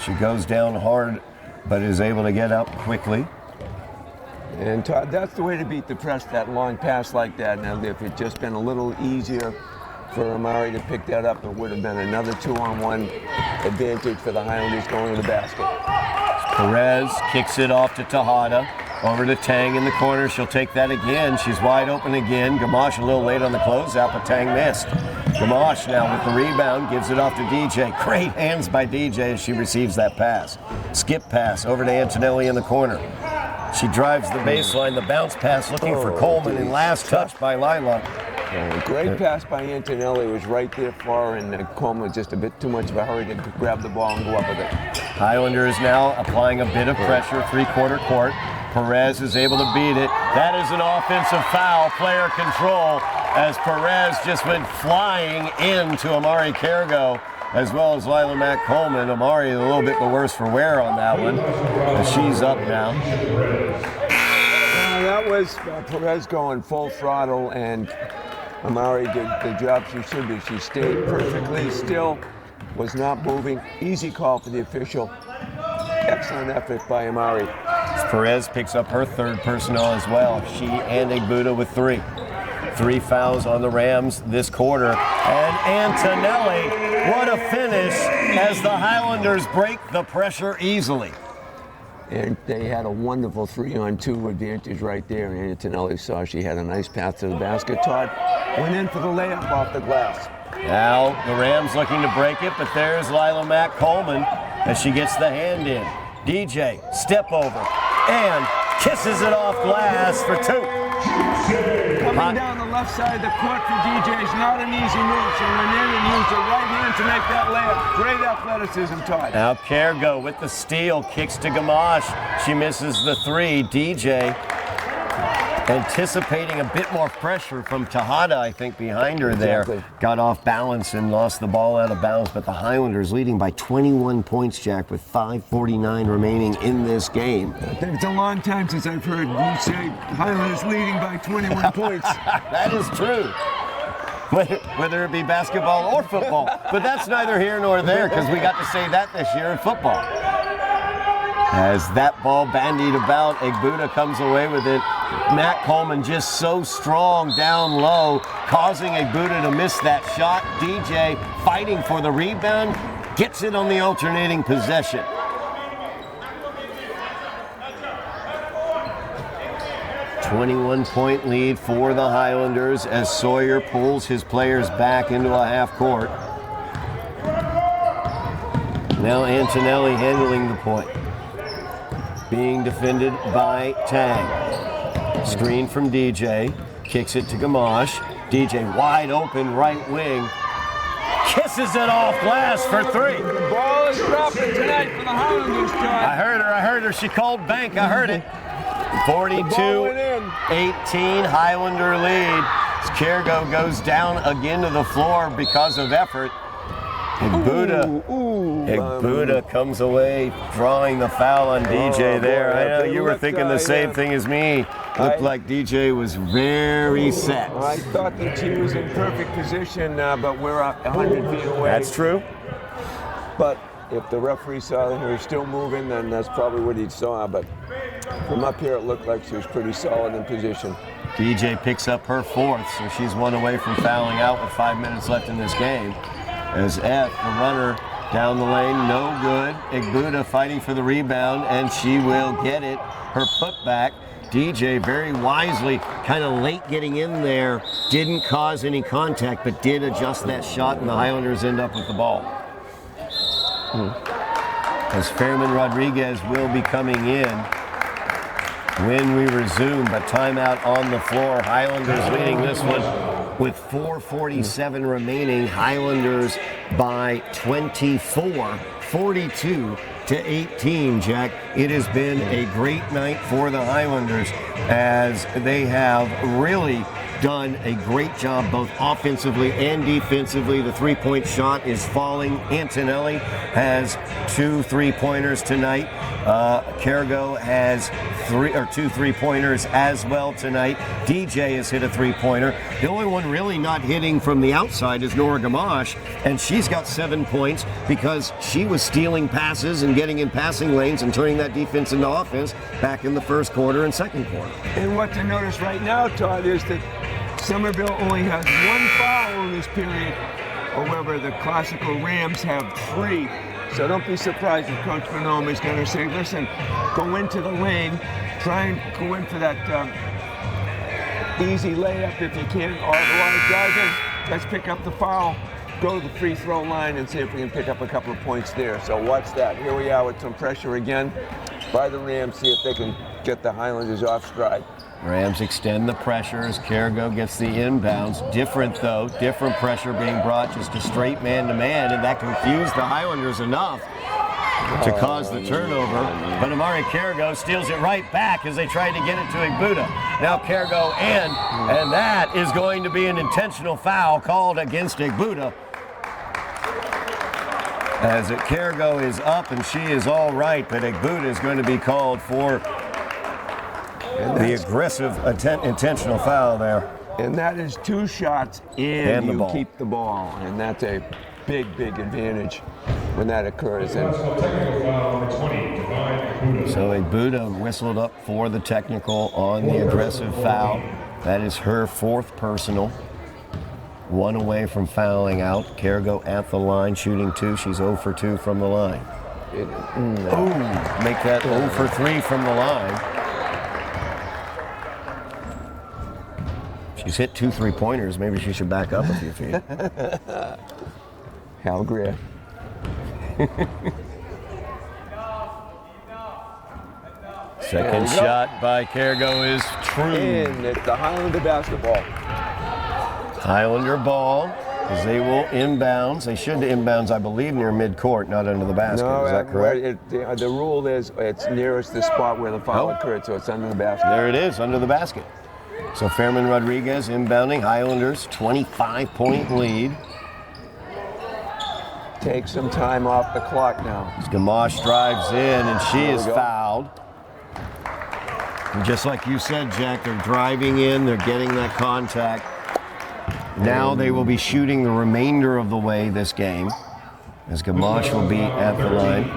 She goes down hard, but is able to get up quickly. And Todd, that's the way to beat the press, that long pass like that. Now, if it just been a little easier for Amari to pick that up, it would have been another 2-on-1 advantage for the Highlanders going to the basket. Perez kicks it off to Tejada. Over to Tang in the corner. She'll take that again. She's wide open again. Gamache a little late on the closeout, but Tang missed. Gamache now with the rebound, gives it off to DJ. Great hands by DJ as she receives that pass. Skip pass over to Antonelli in the corner. She drives the baseline, the bounce pass looking for Coleman, and last touch by Lila. Great pass by Antonelli, was right there for her, and Coleman was just a bit too much of a hurry to grab the ball and go up with it. Highlanders now applying a bit of pressure, three-quarter court. Perez is able to beat it. That is an offensive foul, player control, as Perez just went flying into Amari Kergo, as well as Lila Mack Coleman. Amari a little bit the worse for wear on that one, but she's up now. That was Perez going full throttle, and Amari did the job she should do. She stayed perfectly still, was not moving. Easy call for the official. Excellent effort by Amari. Perez picks up her third personal as well. She and Egbuda with three. 3 fouls on the Rams this quarter. And Antonelli, what a finish as the Highlanders break the pressure easily. And they had a wonderful 3-on-2 advantage right there. And Antonelli saw she had a nice path to the basket. Todd went in for the layup off the glass. Now the Rams looking to break it, but there's Lila Mack Coleman as she gets the hand in. DJ, step over, and kisses it off glass for 2. Coming down the left side of the court for DJ is not an easy move. She went in and used her right hand to make that layup. Great athleticism, Todd. Now Kergo with the steal, kicks to Gamache. She misses the 3. DJ anticipating a bit more pressure from Tejada, I think, behind her there. Exactly. Got off balance and lost the ball out of bounds, but the Highlanders leading by 21 points, Jack, with 5:49 remaining in this game. I think it's a long time since I've heard you say Highlanders leading by 21 points. That is true. Whether it be basketball or football. But that's neither here nor there, because we got to say that this year in football. As that ball bandied about, Egbuda comes away with it. Matt Coleman just so strong down low, causing Egbuda to miss that shot. DJ fighting for the rebound, gets it on the alternating possession. "21-point lead for the Highlanders as Sawyer pulls his players back into a half court. Now Antonelli handling the point. Being defended by Tang. Screen from DJ. Kicks it to Gamache. DJ wide open right wing. Kisses it off glass for 3. The ball is dropping tonight for the Highlanders, Todd. I heard her. She called bank. I heard it. 42-18 Highlander lead. As Kergo goes down again to the floor because of effort. Egbuda comes away, drawing the foul on DJ there. I know you were thinking the same thing as me. Looked like DJ was very set. I thought that she was in perfect position, but we're up 100 feet away. That's true. But if the referee saw that her still moving, then that's probably what he saw. But from up here, it looked like she was pretty solid in position. DJ picks up her 4th, so she's 1 away from fouling out with 5 minutes left in this game. As F, the runner down the lane, no good. Egbuda fighting for the rebound, and she will get it. Her putback. DJ very wisely, kind of late getting in there, didn't cause any contact, but did adjust that shot, and the Highlanders end up with the ball. As Fairman Rodriguez will be coming in. when we resume, but timeout on the floor. Highlanders leading this one with 4:47 remaining. Highlanders by 24, 42-18, Jack. It has been a great night for the Highlanders as they have really done a great job both offensively and defensively. The three-point shot is falling. Antonelli has 2 3-pointers tonight. Cargo has 2 3-pointers as well tonight. DJ has hit a 3-pointer. The only one really not hitting from the outside is Nora Gamache, and she's got 7 points because she was stealing passes and getting in passing lanes and turning that defense into offense back in the first quarter and second quarter. And what to notice right now, Todd, is that Somerville only has 1 foul in this period. However, the classical Rams have 3. So don't be surprised if Coach Bonhomme is going to say, listen, go into the lane, try and go in for that easy layup if you can, or otherwise drive in, let's pick up the foul, go to the free throw line and see if we can pick up a couple of points there. So watch that. Here we are with some pressure again by the Rams, see if they can get the Highlanders off stride. Rams extend the pressure as Cargo gets the inbounds. Different pressure being brought, just a straight man-to-man, and that confused the Highlanders enough to cause the turnover. But Amari Cargo steals it right back as they try to get it to Igbuda. Now Cargo in, and that is going to be an intentional foul called against Igbuda. As Cargo is up and she is all right, but Igbuda is going to be called for the aggressive intentional foul there. And that is 2 shots and you ball. keep the ball. And that's a big, big advantage when that occurs. And so Igbuda whistled up for the technical on the aggressive foul. That is her 4th personal. 1 away from fouling out. Cargo at the line, shooting 2. She's 0 for 2 from the line. Make that 0 for 3 from the line. She's hit 2 3-pointers. Maybe she should back up a few feet. Hal Greer. Second shot by Cargo is true. And it's the Highlander basketball. Highlander ball, as they will inbounds. They should inbounds, I believe, near midcourt, not under the basket. No, is that correct? The rule is it's nearest the spot where the foul occurred, so it's under the basket. There it is, under the basket. So Fairman Rodriguez inbounding. Highlanders 25-point lead. Take some time off the clock now. As Gamache drives in and she is fouled. And just like you said, Jack, they're driving in, they're getting that contact. Now they will be shooting the remainder of the way this game, as Gamache will be at the line.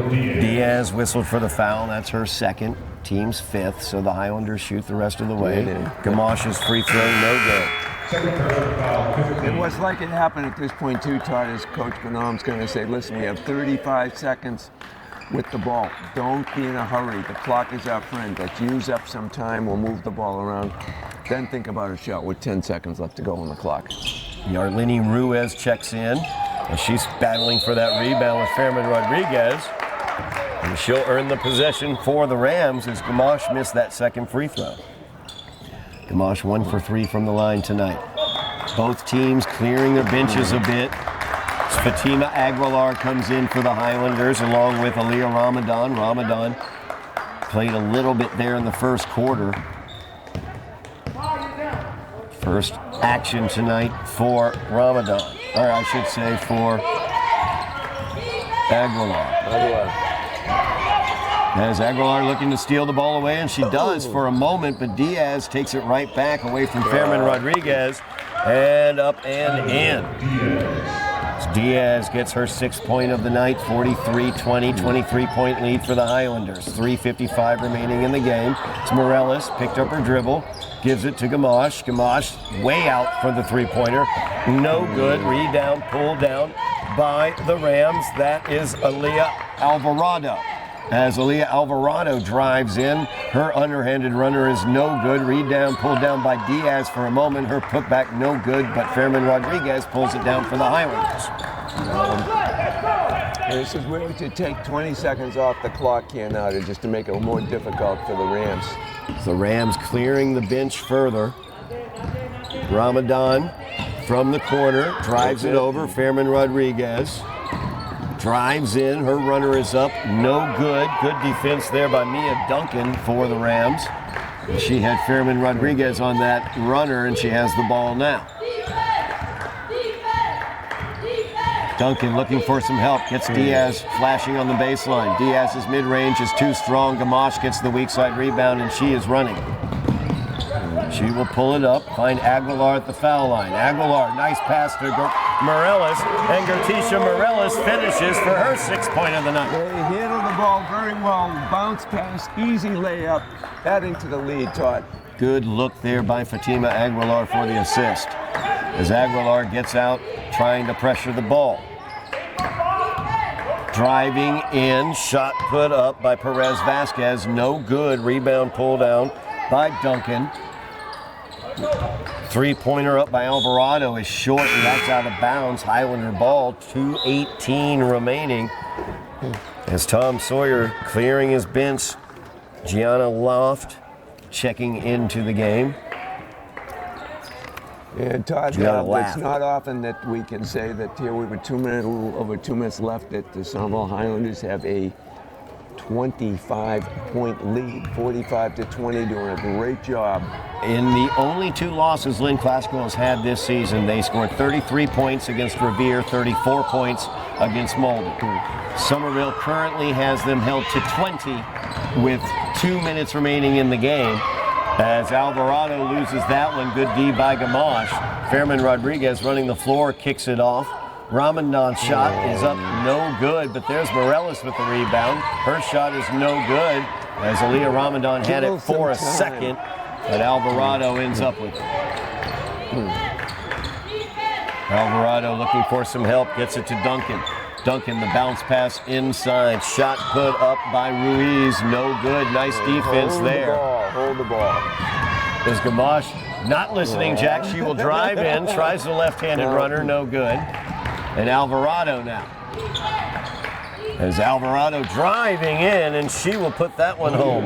Diaz whistled for the foul. That's her 2nd, team's 5th, so the Highlanders shoot the rest of the way. Gamache's free throw, no good. And what's likely to happen at this point too, Todd, is Coach Bonhomme's going to say, listen, we have 35 seconds with the ball. Don't be in a hurry. The clock is our friend. Let's use up some time. We'll move the ball around. Then think about a shot with 10 seconds left to go on the clock. Yarlini Ruiz checks in, and she's battling for that rebound with Fairman Rodriguez. And she'll earn the possession for the Rams as Gamache missed that 2nd free throw. Gamache 1 for 3 from the line tonight. Both teams clearing their benches a bit. Fatima Aguilar comes in for the Highlanders along with Aliyah Ramadan. Ramadan played a little bit there in the first quarter. First action tonight for Ramadan, or I should say for Aguilar. As Aguilar looking to steal the ball away, and she does for a moment, but Diaz takes it right back away from Fairman Rodriguez, and up and in. Diaz gets her 6th point of the night, 43-20, 23-point lead for the Highlanders. 3:55 remaining in the game. It's Morales, picked up her dribble, gives it to Gamache. Gamache way out for the 3-pointer. No good. Rebound pulled down by the Rams. That is Aliyah Alvarado. As Aliyah Alvarado drives in, her underhanded runner is no good. Rebound pulled down by Diaz for a moment. Her putback no good, but Fairman Rodriguez pulls it down for the Highlanders. And this is really to take 20 seconds off the clock here now just to make it more difficult for the Rams. The Rams clearing the bench further. Ramadan from the corner, drives it over. Fairman Rodriguez drives in. Her runner is up. No good. Good defense there by Mia Duncan for the Rams. She had Fairman Rodriguez on that runner, and she has the ball now. Duncan looking for some help. Gets Diaz flashing on the baseline. Diaz's mid-range is too strong. Gamache gets the weak side rebound, and she is running. She will pull it up, find Aguilar at the foul line. Aguilar, nice pass to Morales, and Gertisha Morales finishes for her 6th point of the night. They handled the ball very well. Bounce pass, easy layup, adding to the lead, Todd. Good look there by Fatima Aguilar for the assist. As Aguilar gets out, trying to pressure the ball. Driving in, shot put up by Perez Vasquez. No good. Rebound pulled down by Duncan. 3-pointer up by Alvarado is short, and that's out of bounds. Highlander ball, 2:18 remaining. As Tom Sawyer clearing his bench, Gianna Loft checking into the game. And Todd, Gianna it's not often that we can say that here we were a little over 2 minutes left, that the Somerville Highlanders have a 25-point lead, 45-20, doing a great job. In the only 2 losses Lynn Classical has had this season, they scored 33 points against Revere, 34 points against Malden. Somerville currently has them held to 20 with 2 minutes remaining in the game. As Alvarado loses that one, good D by Gamache. Fairman Rodriguez running the floor, kicks it off. Ramadan's shot is up, no good, but there's Morales with the rebound. Her shot is no good, as Aaliyah Ramadan had it for a second, but Alvarado ends up with it. Alvarado looking for some help, gets it to Duncan. Duncan, the bounce pass inside, shot put up by Ruiz, no good, nice defense there. Hold the ball. There's Gamache not listening, Jack. She will drive in, tries the left-handed runner, no good. And Alvarado now. As Alvarado driving in, and she will put that one home.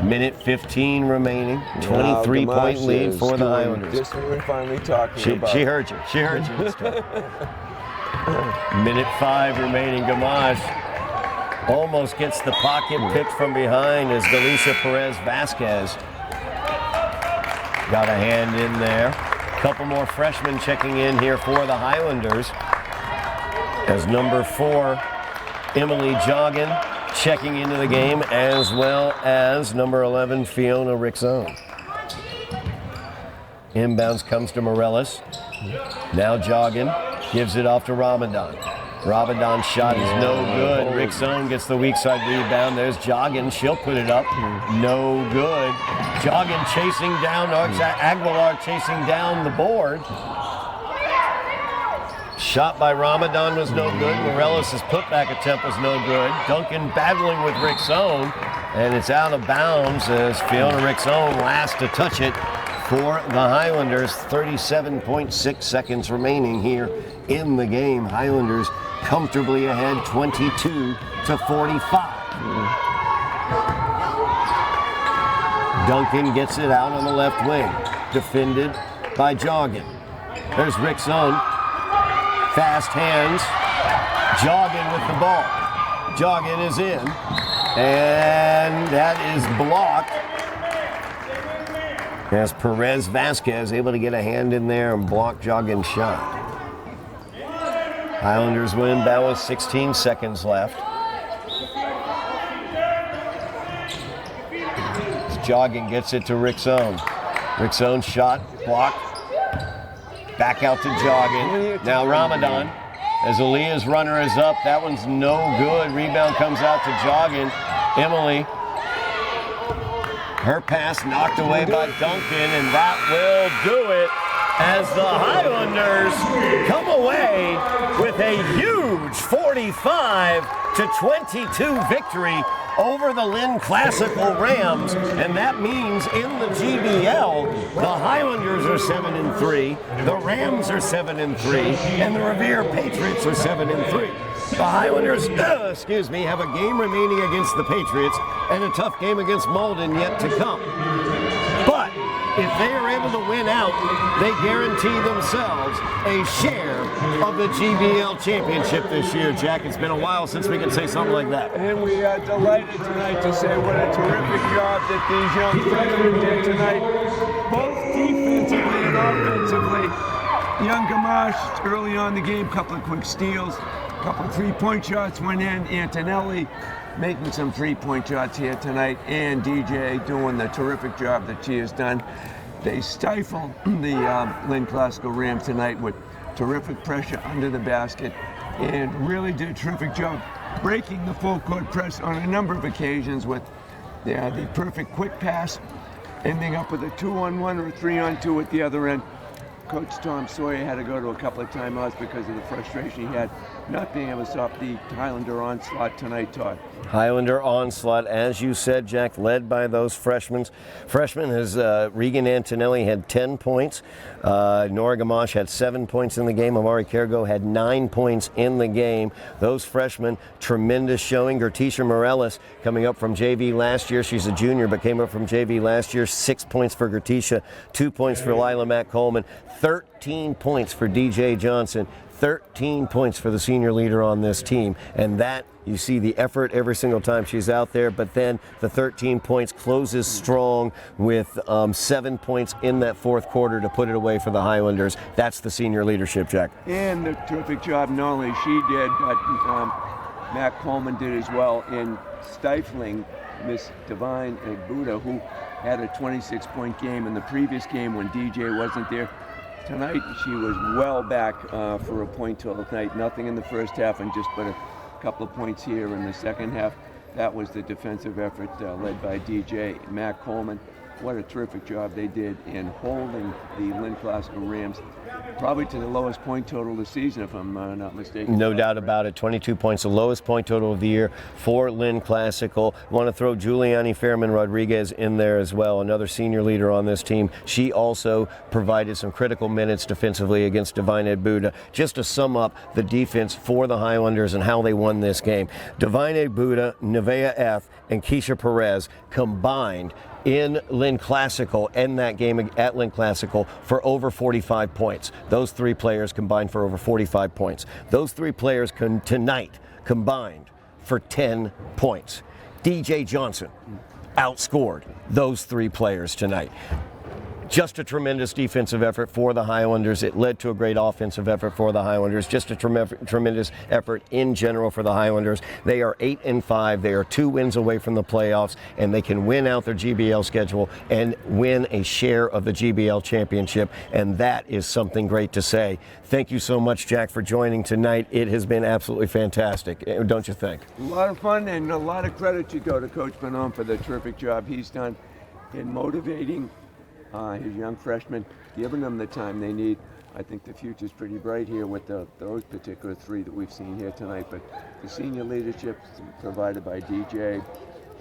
Minute 15 remaining, 23-point lead for the Highlanders. Just what we're finally talking about. She heard you. She heard you this time. Minute 5 remaining. Gamache almost gets the pocket picked from behind as Galicia Perez Vasquez got a hand in there. Couple more freshmen checking in here for the Highlanders. As number 4, Emily Joggin checking into the game, as well as number 11, Fiona Rixone. Inbounds comes to Morales. Now Joggin gives it off to Ramadan. Ramadan's shot is no good. Rixone gets the weak side rebound. There's Joggin. She'll put it up. No good. Joggin chasing down, Aguilar chasing down the board. Shot by Ramadan was no good. Morales' putback attempt was no good. Duncan battling with Rixone, and it's out of bounds as Fiona Rixone last to touch it for the Highlanders. 37.6 seconds remaining here in the game. Highlanders comfortably ahead, 22-45. Duncan gets it out on the left wing, defended by Joggin. There's Rixone. Fast hands. Joggin with the ball. Joggin is in, and that is blocked. As Perez Vasquez able to get a hand in there and block Joggin's shot. Highlanders win inbound with 16 seconds left. Joggin gets it to Rixone. Rixone shot blocked. Back out to Joggin. Now Ramadan. As Aaliyah's runner is up, that one's no good. Rebound comes out to Joggin. Emily. Her pass knocked away by Duncan, and that will do it as the Highlanders come away with a huge 45-22 victory over the Lynn Classical Rams, and that means in the GBL, the Highlanders are 7-3, the Rams are 7-3, and the Revere Patriots are 7-3. The Highlanders, have a game remaining against the Patriots and a tough game against Malden yet to come. But if they are able to win out, they guarantee themselves a share of the GBL championship this year. Jack, it's been a while since we can say something like that. And we are delighted tonight to say what a terrific job that these young freshmen did tonight, both defensively and offensively. Young Gamache, early on in the game, couple of quick steals, couple of three-point shots went in. Antonelli making some three-point shots here tonight, and DJ doing the terrific job that she has done. They stifled the Lynn Classical Rams tonight with terrific pressure under the basket and really did a terrific job breaking the full court press on a number of occasions with the perfect quick pass, ending up with a 2-on-1 or a 3-on-2 at the other end. Coach Tom Sawyer had to go to a couple of timeouts because of the frustration he had not being able to stop the Highlander onslaught tonight, Todd. Highlander onslaught, as you said, Jack, led by those freshmen. Regan Antonelli had 10 points. Nora Gamache had 7 points in the game. Amari Kergo had 9 points in the game. Those freshmen, tremendous showing. Gertisha Morales coming up from JV last year. She's a junior, but came up from JV last year. 6 points for Gertisha, 2 points for Lila Matt Coleman, 13 points for DJ Johnson, 13 points for the senior leader on this team. And that, you see the effort every single time she's out there, but then the 13 points closes strong with 7 points in that fourth quarter to put it away for the Highlanders. That's the senior leadership, Jack. And the terrific job not only she did, but Matt Coleman did as well in stifling Miss Divine Buddha, who had a 26-point game in the previous game when DJ wasn't there. Tonight, she was well back for a point total tonight. Nothing in the first half and just but a couple of points here in the second half. That was the defensive effort led by DJ. Matt Coleman, what a terrific job they did in holding the Lynn Classical Rams probably to the lowest point total of the season, if I'm not mistaken. No doubt about it. 22 points, the lowest point total of the year for Lynn Classical. Want to throw Giuliani Fairman Rodriguez in there as well, another senior leader on this team. She also provided some critical minutes defensively against Divine Ed Buddha. Just to sum up the defense for the Highlanders and how they won this game. Divine Ed Buddha, Nevaeh F., and Keisha Perez combined in Lynn Classical, and that game at Lynn Classical, for over 45 points. Those three players combined for over 45 points. Those three players tonight combined for 10 points. DJ Johnson outscored those three players tonight. Just a tremendous defensive effort for the Highlanders. It led to a great offensive effort for the Highlanders. Just a tremendous effort in general for the Highlanders. They are 8-5. They are 2 wins away from the playoffs, and they can win out their GBL schedule and win a share of the GBL championship, and that is something great to say. Thank you so much, Jack, for joining tonight. It has been absolutely fantastic, don't you think? A lot of fun, and a lot of credit should go to Coach Benon for the terrific job he's done in motivating his young freshmen, giving them the time they need. I think the future's pretty bright here with those particular three that we've seen here tonight. But the senior leadership provided by DJ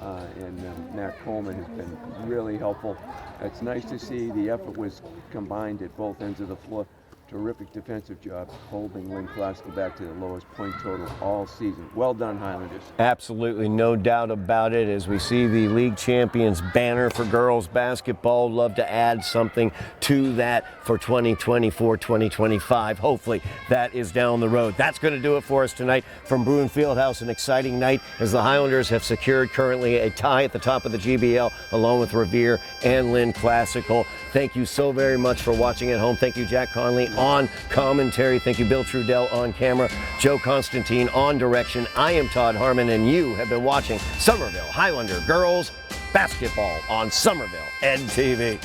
and Matt Coleman has been really helpful. It's nice to see the effort was combined at both ends of the floor. Terrific defensive job holding Lynn Classical back to the lowest point total all season. Well done, Highlanders. Absolutely, no doubt about it. As we see the league champions banner for girls basketball, love to add something to that for 2024-2025. Hopefully that is down the road. That's going to do it for us tonight from Bruin Fieldhouse. An exciting night as the Highlanders have secured currently a tie at the top of the GBL along with Revere and Lynn Classical. Thank you so very much for watching at home. Thank you, Jack Connolly, on commentary. Thank you, Bill Trudell, on camera. Joe Constantine on direction. I am Todd Harmon, and you have been watching Somerville Highlander Girls Basketball on Somerville Ed TV.